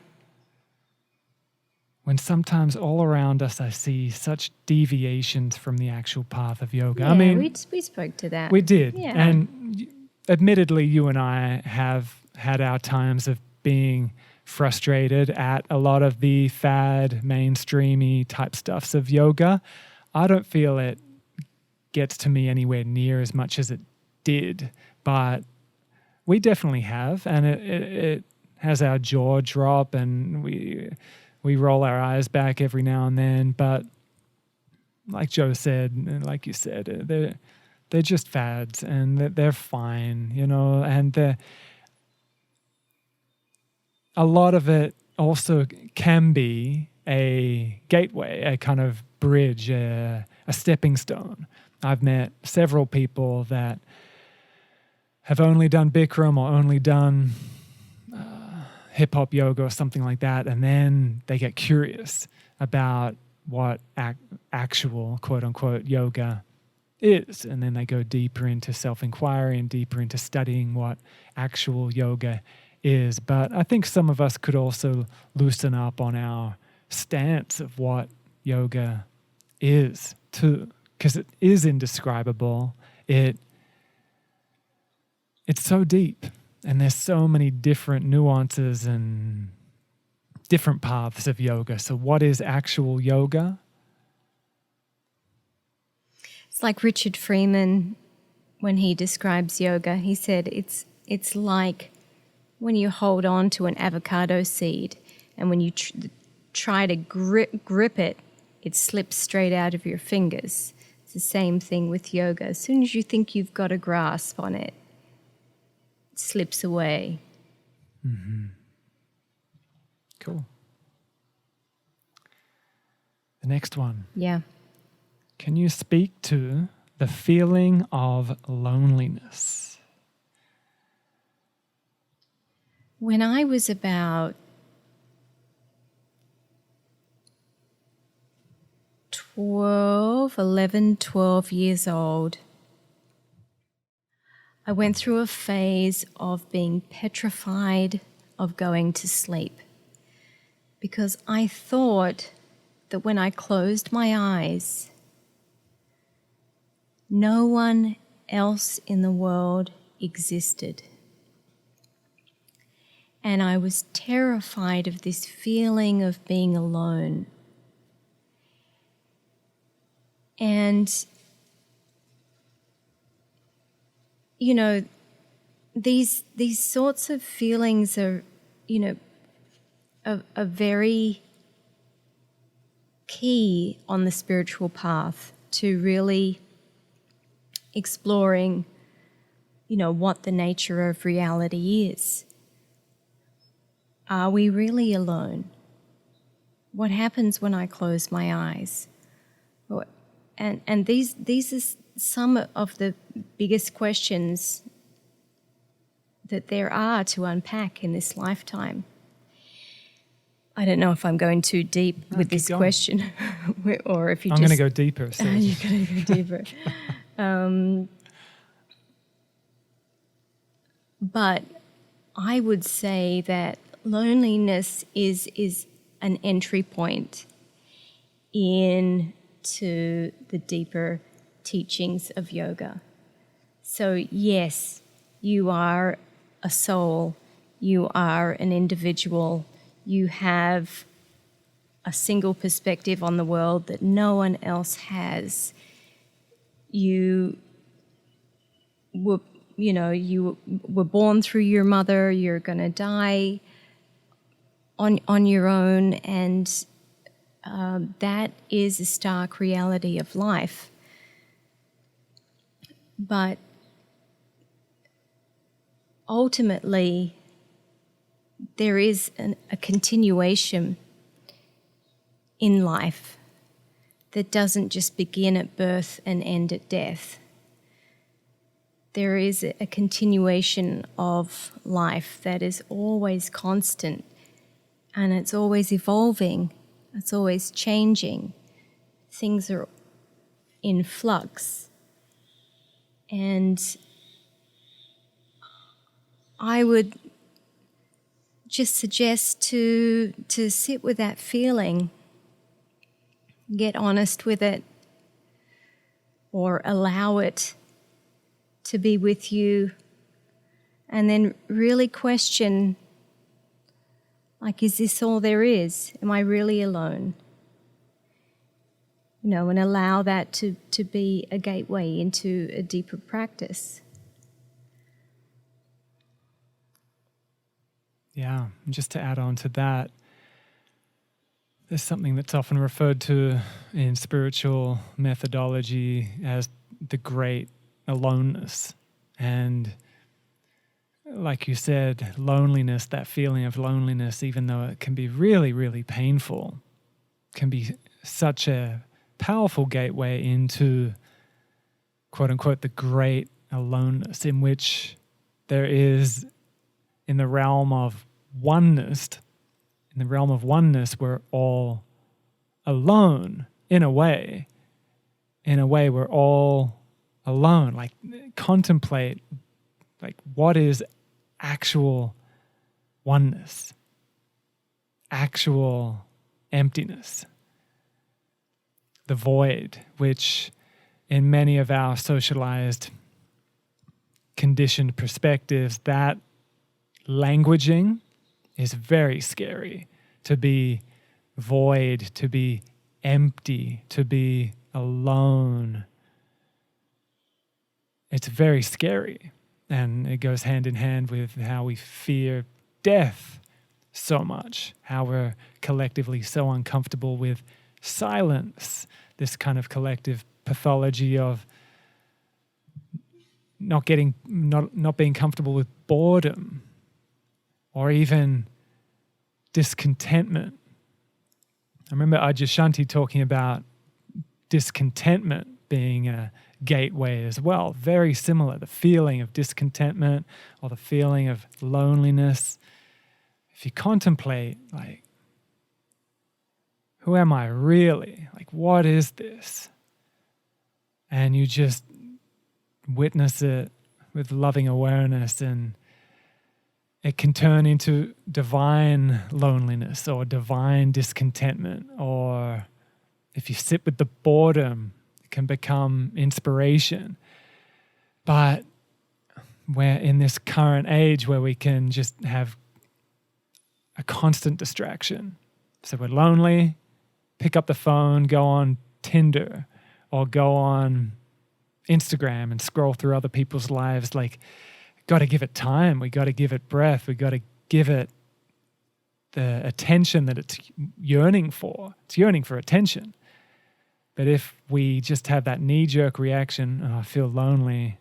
When sometimes all around us I see such deviations from the actual path of yoga. Yeah, I mean, we spoke to that. we did. Yeah. And admittedly, you and I have had our times of being frustrated at a lot of the fad, mainstreamy type stuffs of yoga. I don't feel it gets to me anywhere near as much as it did, but we definitely have, and it has our jaw drop, and we roll our eyes back every now and then. But like Joe said, and like you said, they're just fads, and they're fine, you know. And a lot of it also can be a gateway, a kind of bridge, a stepping stone. I've met several people that have only done Bikram or only done hip-hop yoga or something like that, and then they get curious about what actual quote-unquote yoga is, and then they go deeper into self-inquiry and deeper into studying what actual yoga is. But I think some of us could also loosen up on our stance of what yoga is too, because it is indescribable. It's so deep, and there's so many different nuances and different paths of yoga. So what is actual yoga? It's like Richard Freeman, when he describes yoga, he said it's like when you hold on to an avocado seed, and when you try to grip it, it slips straight out of your fingers. It's the same thing with yoga. As soon as you think you've got a grasp on it, slips away. Mm-hmm. Cool. The next one. Yeah. Can you speak to the feeling of loneliness? When I was about 12 years old, I went through a phase of being petrified of going to sleep, because I thought that when I closed my eyes, no one else in the world existed. And I was terrified of this feeling of being alone. And you know, these sorts of feelings are, you know, are very key on the spiritual path to really exploring, you know, what the nature of reality is. Are we really alone? What happens when I close my eyes? And these are some of the biggest questions that there are to unpack in this lifetime. I don't know if I'm going too deep with this question, or if I'm going to go deeper. So. You're going to go deeper. But I would say that loneliness is an entry point into the deeper teachings of yoga. So yes, you are a soul, you are an individual, you have a single perspective on the world that no one else has. You were born through your mother, you're going to die on your own, and that is a stark reality of life. But ultimately, there is a continuation in life that doesn't just begin at birth and end at death. there is a continuation of life that is always constant, and it's always evolving, it's always changing. Things are in flux. And I would just suggest to sit with that feeling, get honest with it, or allow it to be with you, and then really question, like, is this all there is? Am I really alone? And allow that to be a gateway into a deeper practice. Yeah, and just to add on to that, there's something that's often referred to in spiritual methodology as the Great Aloneness. And like you said, loneliness, that feeling of loneliness, even though it can be really, really painful, can be such a powerful gateway into, quote unquote, the Great Aloneness, in which there is, in the realm of oneness, we're all alone in a way. In a way, we're all alone. Like, contemplate, like, what is actual oneness, actual emptiness, the void, which in many of our socialized, conditioned perspectives, that languaging is very scary. To be void, to be empty, to be alone. It's very scary. And it goes hand in hand with how we fear death so much, how we're collectively so uncomfortable with silence, this kind of collective pathology of not being comfortable with boredom, or even discontentment. I remember Adyashanti talking about discontentment being a gateway as well. Very similar, the feeling of discontentment or the feeling of loneliness. If you contemplate, like, who am I really? Like, what is this? And you just witness it with loving awareness, and it can turn into divine loneliness or divine discontentment. Or if you sit with the boredom, it can become inspiration. But we're in this current age where we can just have a constant distraction. So we're lonely, pick up the phone, go on Tinder, or go on Instagram and scroll through other people's lives. Like, got to give it time. We got to give it breath. We got to give it the attention that it's yearning for. It's yearning for attention. But if we just have that knee-jerk reaction, oh, I feel lonely,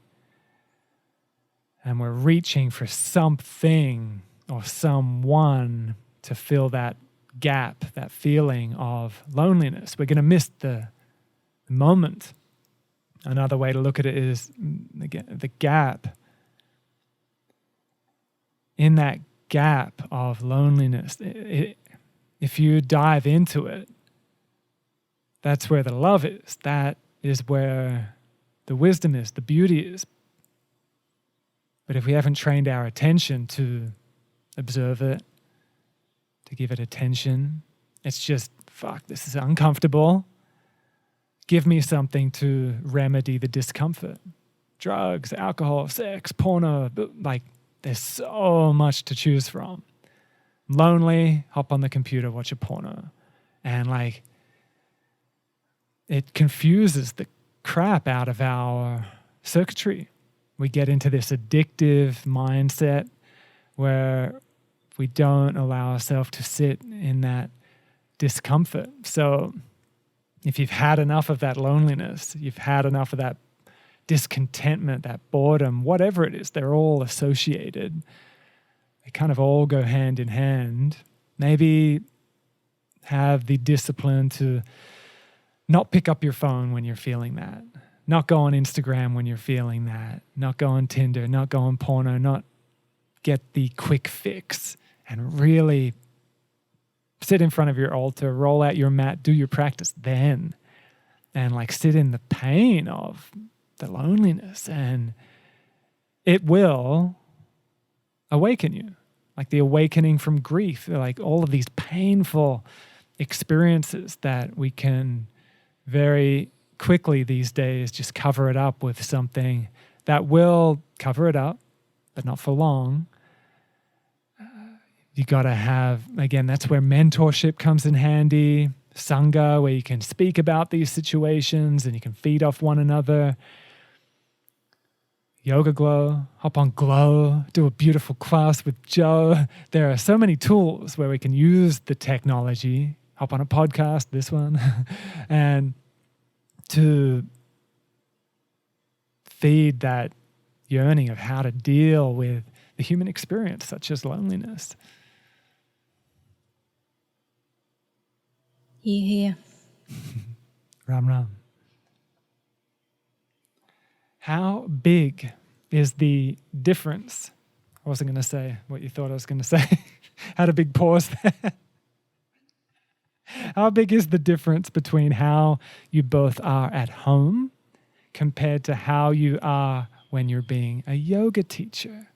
and we're reaching for something or someone to fill that gap, that feeling of loneliness, we're going to miss the moment. Another way to look at it is the gap. In that gap of loneliness, if you dive into it, that's where the love is. That is where the wisdom is, the beauty is. But if we haven't trained our attention to observe it, to give it attention, it's just, fuck, this is uncomfortable. Give me something to remedy the discomfort. Drugs, alcohol, sex, porno, like, there's so much to choose from. Lonely, hop on the computer, watch a porno. And like, it confuses the crap out of our circuitry. We get into this addictive mindset where we don't allow ourselves to sit in that discomfort. So if you've had enough of that loneliness, you've had enough of that discontentment, that boredom, whatever it is, they're all associated. They kind of all go hand in hand. Maybe have the discipline to not pick up your phone when you're feeling that. not go on Instagram when you're feeling that, not go on Tinder, not go on porno, not get the quick fix, and really sit in front of your altar, roll out your mat, do your practice then, and like sit in the pain of the loneliness, and it will awaken you. Like the awakening from grief, like all of these painful experiences that we can very quickly these days just cover it up with something that will cover it up, but not for long. You got to have, again, that's where mentorship comes in handy, Sangha, where you can speak about these situations and you can feed off one another. Yoga Glow, hop on Glow, do a beautiful class with Joe. There are so many tools where we can use the technology, hop on a podcast, this one, and to feed that yearning of how to deal with the human experience, such as loneliness. Here. Ram Ram. How big is the difference? I wasn't going to say what you thought I was going to say. Had a big pause there. How big is the difference between how you both are at home compared to how you are when you're being a yoga teacher?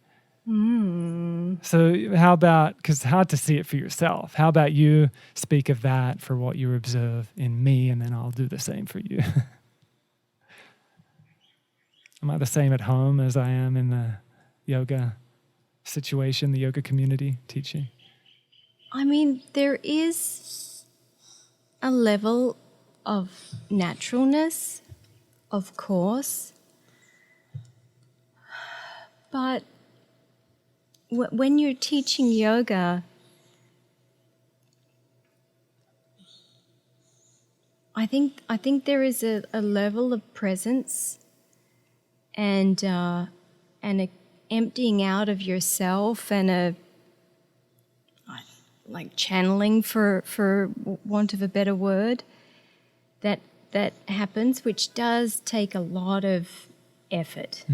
So how about, because it's hard to see it for yourself, how about you speak of that for what you observe in me, and then I'll do the same for you. Am I the same at home as I am in the yoga situation, the yoga community teaching? I mean, there is a level of naturalness, of course, but when you're teaching yoga, I think there is a level of presence and a emptying out of yourself and a like channeling, for want of a better word, that happens, which does take a lot of effort.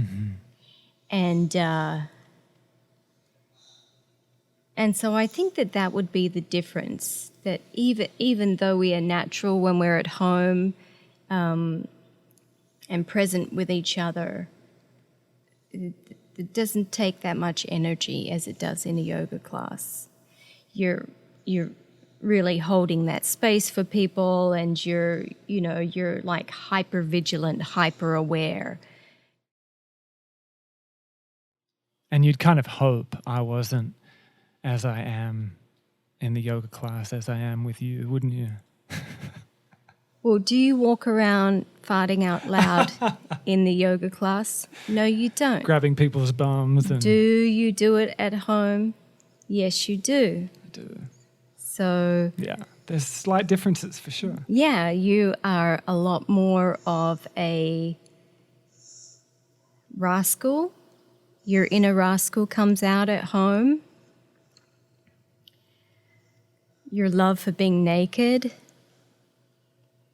And so I think that would be the difference, that even though we are natural when we're at home and present with each other, it doesn't take that much energy as it does in a yoga class. You're really holding that space for people, and you're like hyper vigilant, hyper aware. And you'd kind of hope I wasn't as I am in the yoga class as I am with you, wouldn't you? Well, do you walk around farting out loud in the yoga class? No, you don't. Grabbing people's bums. And do you do it at home? Yes, you do. I do. So yeah, there's slight differences for sure. Yeah, you are a lot more of a rascal. Your inner rascal comes out at home. Your love for being naked.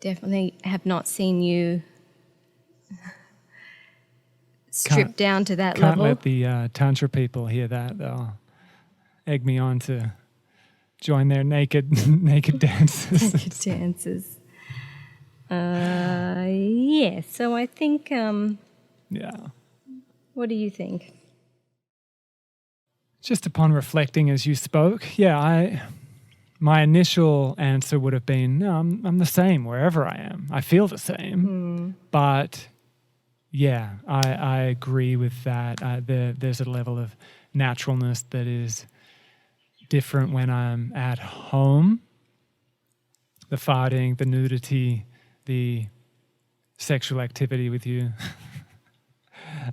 Definitely have not seen you stripped down to that level. Can't let the Tantra people hear that. They'll egg me on to join their naked dances. Naked dances. Yeah, so I think... yeah. What do you think? Just upon reflecting as you spoke, my initial answer would have been, no, I'm the same wherever I am. I feel the same. But yeah, I agree with that. There's a level of naturalness that is different when I'm at home. The farting, the nudity, the sexual activity with you.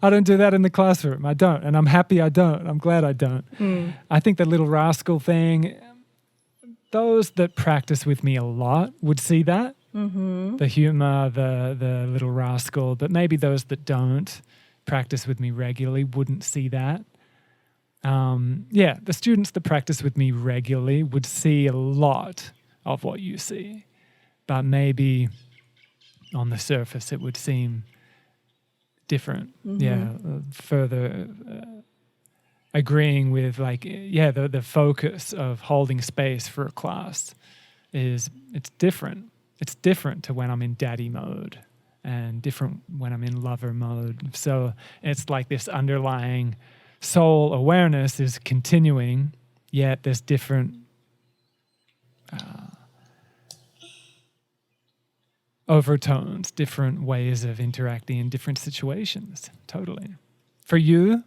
I don't do that in the classroom. I don't. And I'm happy I don't. I'm glad I don't. I think the little rascal thing, those that practice with me a lot would see that. The humor, the little rascal. But maybe those that don't practice with me regularly wouldn't see that. The students that practice with me regularly would see a lot of what you see. But maybe on the surface it would seem different. Yeah, further agreeing with like, the focus of holding space for a class it's different. It's different to when I'm in daddy mode and different when I'm in lover mode. So it's like this underlying soul awareness is continuing, yet there's different overtones, different ways of interacting in different situations. Totally. For you,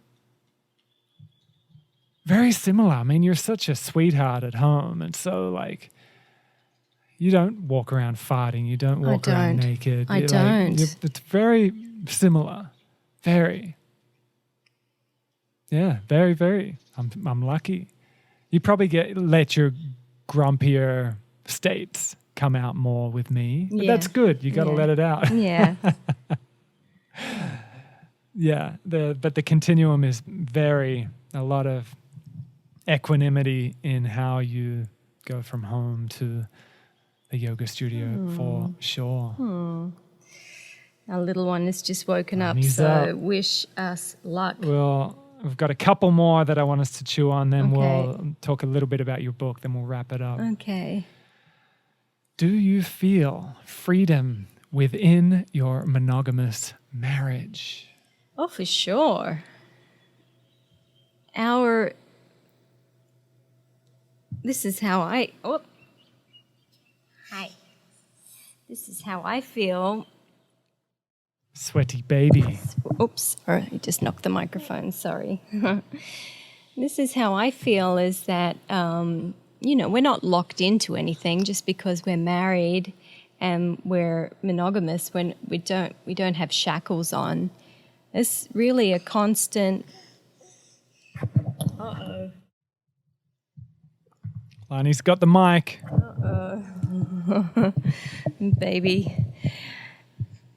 very similar. I mean, you're such a sweetheart at home, and so like you don't walk around farting. You don't walk around naked. I don't. It's very similar. Very. Yeah, very, very. I'm lucky. You probably let your grumpier states come out more with me. But that's good. You got to let it out. Yeah. Yeah. But the continuum is a lot of equanimity in how you go from home to the yoga studio for sure. Our little one has just woken up, so wish us luck. Well, we've got a couple more that I want us to chew on, then we'll talk a little bit about your book, then we'll wrap it up. Okay. Do you feel freedom within your monogamous marriage? Oh, for sure. This is how I feel. Sweaty baby. Oops, or I just knocked the microphone, sorry. This is how I feel is that, we're not locked into anything just because we're married and we're monogamous when we don't have shackles on. It's really a constant... Uh-oh. Lani's got the mic. Uh-oh. Baby.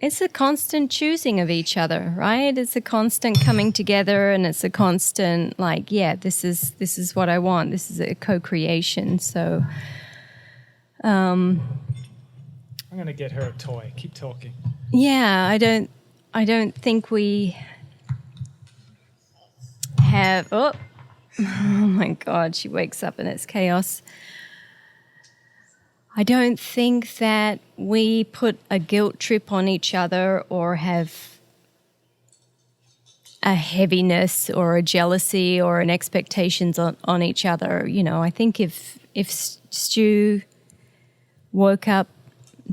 It's a constant choosing of each other, right? It's a constant coming together, and it's a constant this is what I want. This is a co-creation. So I'm going to get her a toy. Keep talking. Yeah, I don't think we have oh my God, she wakes up and it's chaos. I don't think that we put a guilt trip on each other or have a heaviness or a jealousy or an expectations on each other. I think if Stu woke up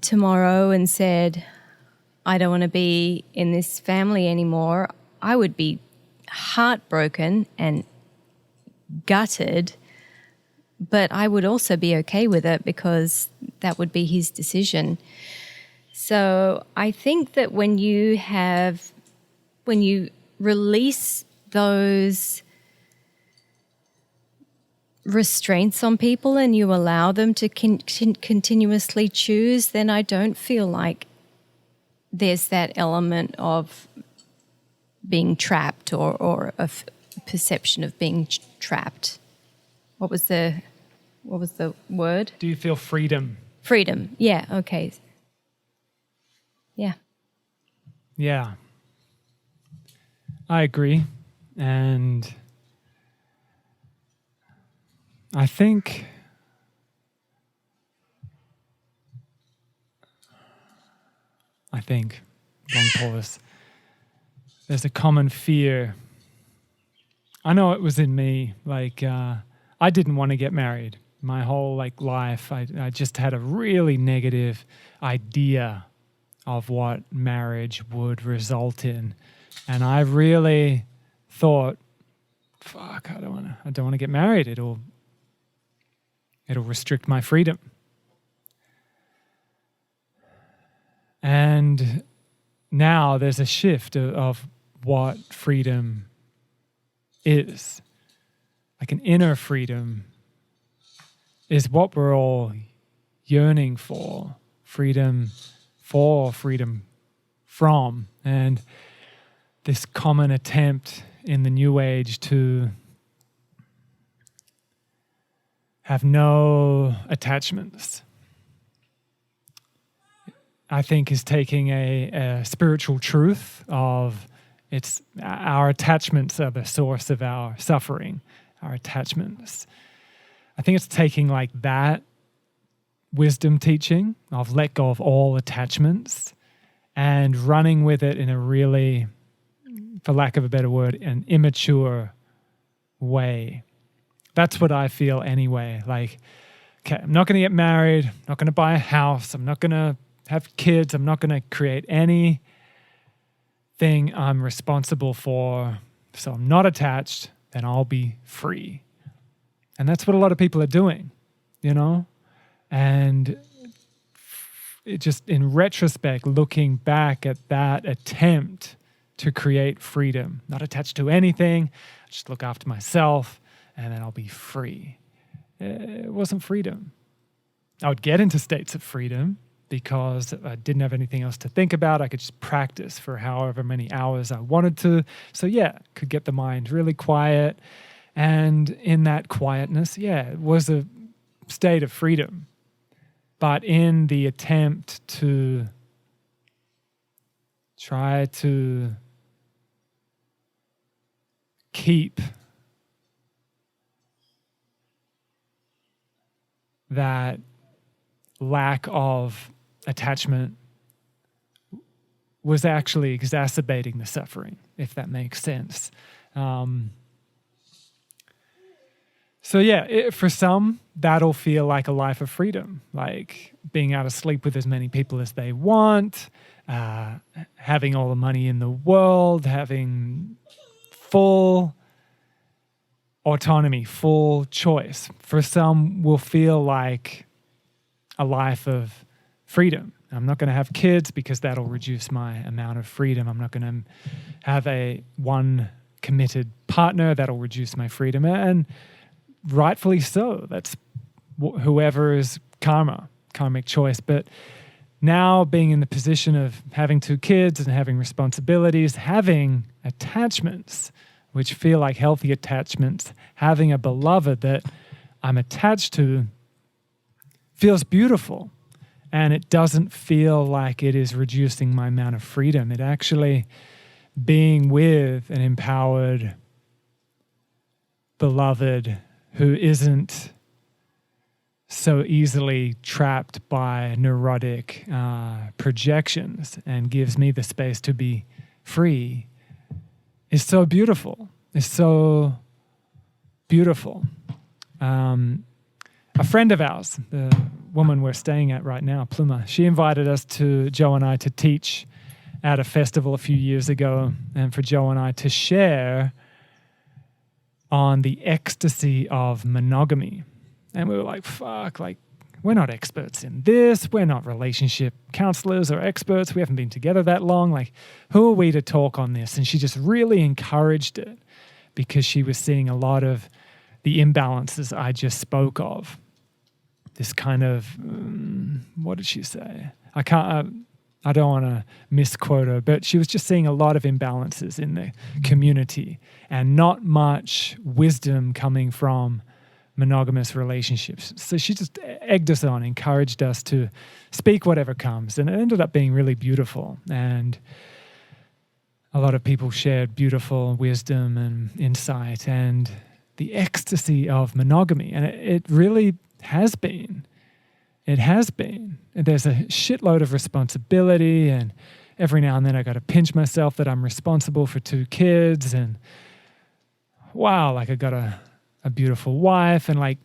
tomorrow and said, I don't want to be in this family anymore, I would be heartbroken and gutted. But I would also be okay with it because that would be his decision. So I think that when you release those restraints on people and you allow them to continuously choose, then I don't feel like there's that element of being trapped or a perception of being trapped. What was the word? Do you feel freedom? Freedom. Yeah. Okay. Yeah. Yeah. I agree. And I think long pause. There's a common fear. I know it was in me. I didn't want to get married. My whole life, I just had a really negative idea of what marriage would result in, and I really thought, "Fuck, I don't want to get married. It'll restrict my freedom." And now there's a shift of what freedom is. Like an inner freedom is what we're all yearning for. Freedom from. And this common attempt in the New Age to have no attachments, I think, is taking a spiritual truth of It's our attachments are the source of our suffering, our attachments. I think it's taking like that wisdom teaching of let go of all attachments and running with it in a really, for lack of a better word, an immature way. That's what I feel anyway. Like, okay, I'm not going to get married, I'm not going to buy a house, I'm not going to have kids, I'm not going to create anything I'm responsible for, so I'm not attached, then I'll be free. And that's what a lot of people are doing, you know? And it just, in retrospect, looking back at that attempt to create freedom, not attached to anything, just look after myself, and then I'll be free. It wasn't freedom. I would get into states of freedom because I didn't have anything else to think about. I could just practice for however many hours I wanted to. So yeah, could get the mind really quiet. And in that quietness, yeah, it was a state of freedom. But in the attempt to try to keep that lack of attachment was actually exacerbating the suffering, if that makes sense. So yeah, for some, that'll feel like a life of freedom, like being able to sleep with as many people as they want, having all the money in the world, having full autonomy, full choice. For some, will feel like a life of freedom. I'm not going to have kids because that'll reduce my amount of freedom. I'm not going to have one committed partner. That'll reduce my freedom. And rightfully so. That's whoever's karmic choice. But now being in the position of having 2 kids and having responsibilities, having attachments, which feel like healthy attachments, having a beloved that I'm attached to feels beautiful. And it doesn't feel like it is reducing my amount of freedom. It actually, being with an empowered beloved who isn't so easily trapped by neurotic projections and gives me the space to be free, is so beautiful. It's so beautiful. A friend of ours, the woman we're staying at right now, Pluma, she invited us Joe and I, to teach at a festival a few years ago, and for Joe and I to share on the ecstasy of monogamy. And we were like, fuck, like, we're not experts in this. We're not relationship counselors or experts. We haven't been together that long. Like, who are we to talk on this? And she just really encouraged it because she was seeing a lot of the imbalances I just spoke of. This kind of, what did she say? I don't want to misquote her, but she was just seeing a lot of imbalances in the community and not much wisdom coming from monogamous relationships. So she just egged us on, encouraged us to speak whatever comes. And it ended up being really beautiful. And a lot of people shared beautiful wisdom and insight and the ecstasy of monogamy. And it really has been. It has been. There's a shitload of responsibility, and every now and then I got to pinch myself that I'm responsible for 2 kids, and wow, like I got a beautiful wife, and like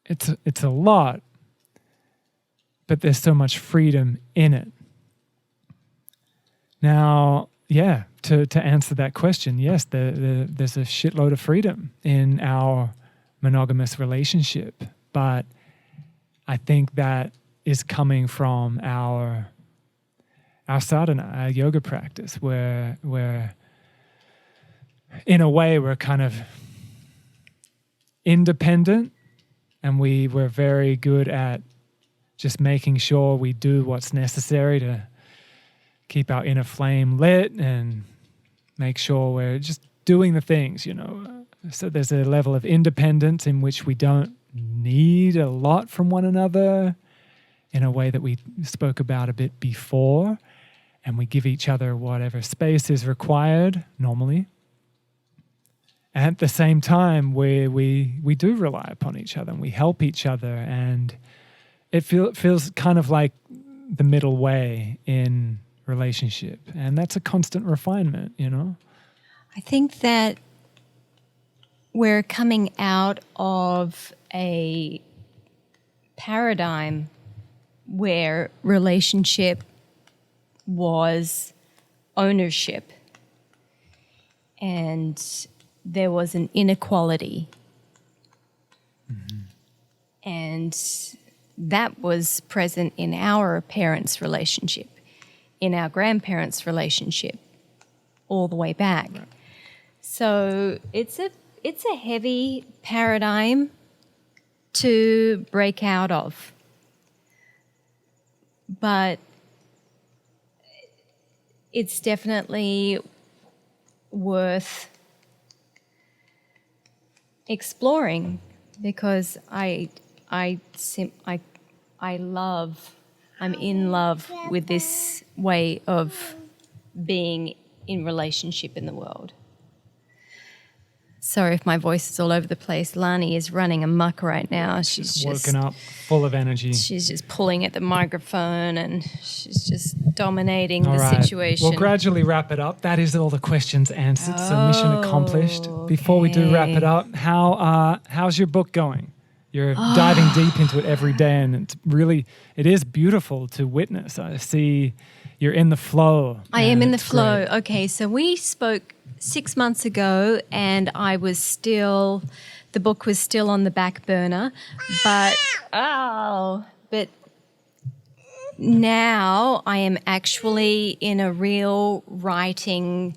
it's a lot, but there's so much freedom in it. Now, yeah, to answer that question, yes, there's a shitload of freedom in our monogamous relationship, but I think that is coming from our sadhana, our yoga practice, where in a way we're kind of independent, and we're very good at just making sure we do what's necessary to keep our inner flame lit and make sure we're just doing the things, you know. So there's a level of independence in which we don't need a lot from one another in a way that we spoke about a bit before. and we give each other whatever space is required normally. At the same time, we do rely upon each other and we help each other, and it feels kind of like the middle way in relationship, and that's a constant refinement, you know? I think that we're coming out of a paradigm where relationship was ownership and there was an inequality. Mm-hmm. And that was present in our parents' relationship, in our grandparents' relationship, all the way back. Right. So it's a heavy paradigm to break out of. But it's definitely worth exploring, because I'm in love with this way of being in relationship in the world. Sorry if my voice is all over the place. Lani is running amok right now. She's woken up, full of energy. She's just pulling at the microphone and she's just dominating the situation. We'll gradually wrap it up. That is all the questions answered, so mission accomplished. Okay. Before we do wrap it up, how's your book going? You're diving deep into it every day, and it is beautiful to witness. I see you're in the flow. I am in the flow. Great. Okay, so we spoke 6 months ago, and the book was still on the back burner, but now I am actually in a real writing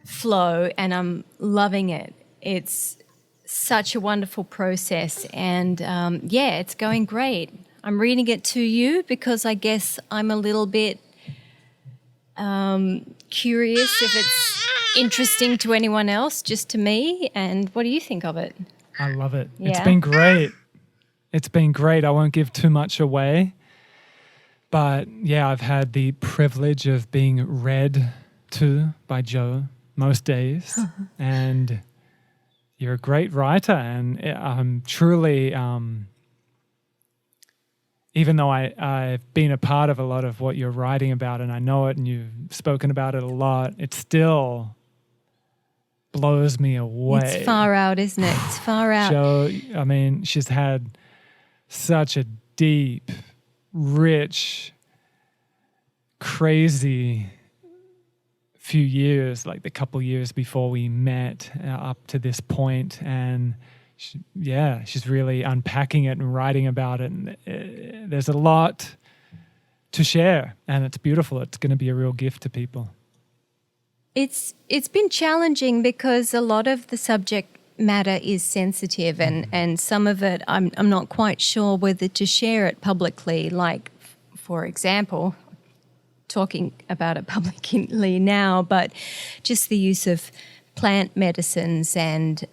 flow, and I'm loving it. It's such a wonderful process, and it's going great. I'm reading it to you because I guess I'm a little bit curious if it's interesting to anyone else, just to me. And what do you think of it? I love it. Yeah. It's been great. I won't give too much away, but yeah, I've had the privilege of being read to by Joe most days, and you're a great writer, and I'm truly, even though I've been a part of a lot of what you're writing about, and I know it, and you've spoken about it a lot, it still blows me away. It's far out, isn't it? It's far out. Joe, I mean, she's had such a deep, rich, crazy few years, like the couple years before we met up to this point, and she's really unpacking it and writing about it, and there's a lot to share, and it's beautiful. It's going to be a real gift to people. It's been challenging because a lot of the subject matter is sensitive, and some of it I'm not quite sure whether to share it publicly, like, for example, talking about it publicly now, but just the use of plant medicines and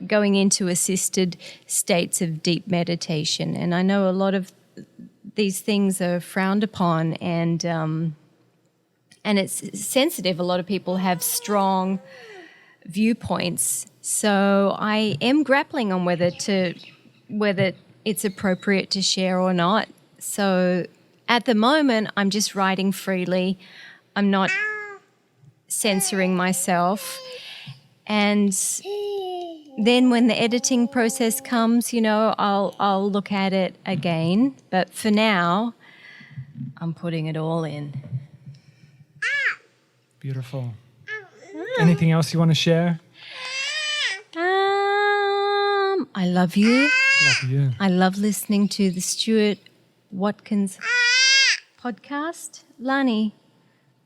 going into assisted states of deep meditation. And I know a lot of these things are frowned upon, and it's sensitive. A lot of people have strong viewpoints. So I am grappling on whether it's appropriate to share or not. So at the moment, I'm just writing freely. I'm not censoring myself. And then when the editing process comes, I'll look at it again. But for now, I'm putting it all in. Beautiful. Anything else you want to share? I love you. Love you. I love listening to the Stuart Watkins podcast. Lani,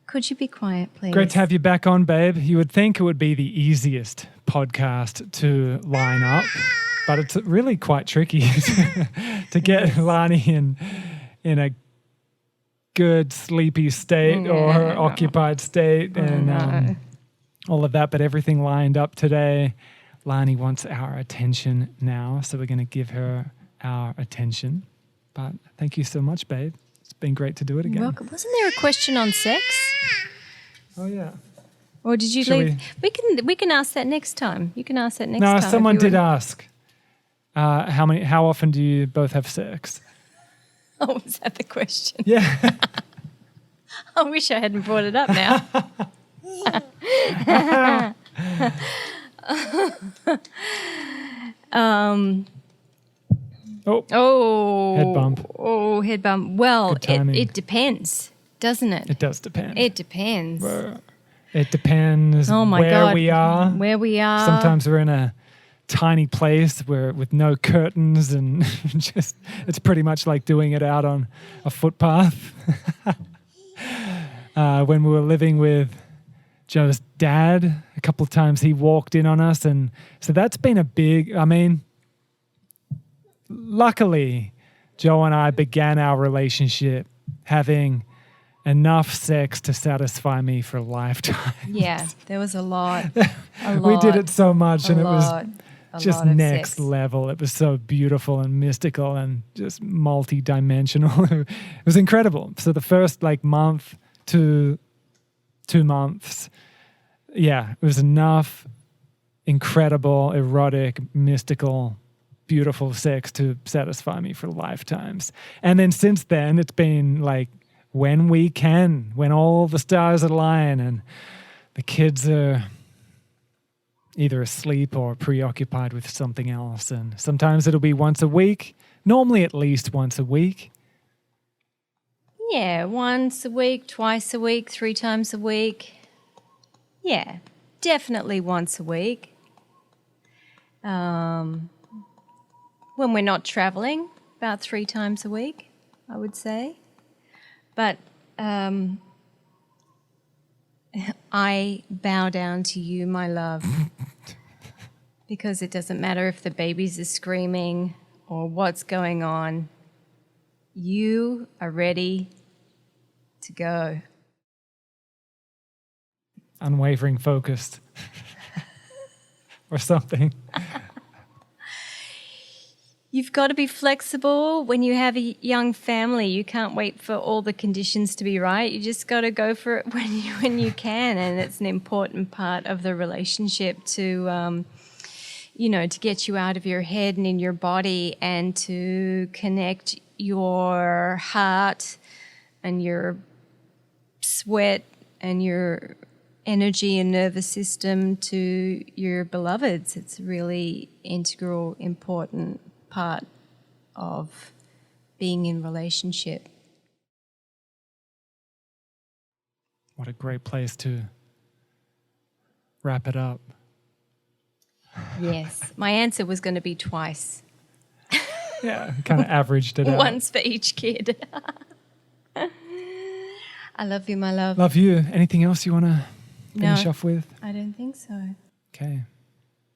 could you be quiet, please? Great to have you back on, babe. You would think it would be the easiest podcast to line up, but it's really quite tricky to get Lani in a good sleepy state or occupied state and all of that, but everything lined up today. Lani wants our attention now, so we're going to give her our attention. But thank you so much, babe. It's been great to do it again. You're welcome. Wasn't there a question on sex? Oh, yeah. Or did you leave? We can ask that next time. You can ask that next time. No, someone did ask. How often do you both have sex? Oh, was that the question? Yeah. I wish I hadn't brought it up now. Head bump. Oh, head bump. Well, it depends, doesn't it? It does depend. It depends. It depends where we are. Where we are. Sometimes we're in a tiny place with no curtains and just it's pretty much like doing it out on a footpath. When we were living with Joe's dad, a couple of times he walked in on us, and so that's been a big, luckily Joe and I began our relationship having enough sex to satisfy me for a lifetime. Yeah, there was a lot. We did it so much and it was just next sex. level. It was so beautiful and mystical and just multi-dimensional. It was incredible. So the first month to 2 months, it was enough incredible, erotic, mystical, beautiful sex to satisfy me for lifetimes. And then since then, it's been when we can, when all the stars align and the kids are either asleep or preoccupied with something else. And sometimes it'll be once a week, normally at least once a week. Yeah, once a week, twice a week, 3 times a week. Yeah, definitely once a week. When we're not traveling, about 3 times a week, I would say. But I bow down to you, my love, because it doesn't matter if the babies are screaming or what's going on. You are ready to go. Unwavering focused or something. You've got to be flexible when you have a young family. You can't wait for all the conditions to be right. You just got to go for it when you can, and it's an important part of the relationship to to get you out of your head and in your body and to connect your heart and your sweat and your energy and nervous system to your beloveds. It's a really integral, important part of being in relationship. What a great place to wrap it up. Yes. My answer was going to be twice. Yeah, kind of averaged it out. Once for each kid. I love you, my love. Love you. Anything else you want to finish off with? I don't think so. Okay.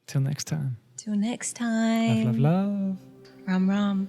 Till next time. Till next time. Love, love, love. Rum, rum.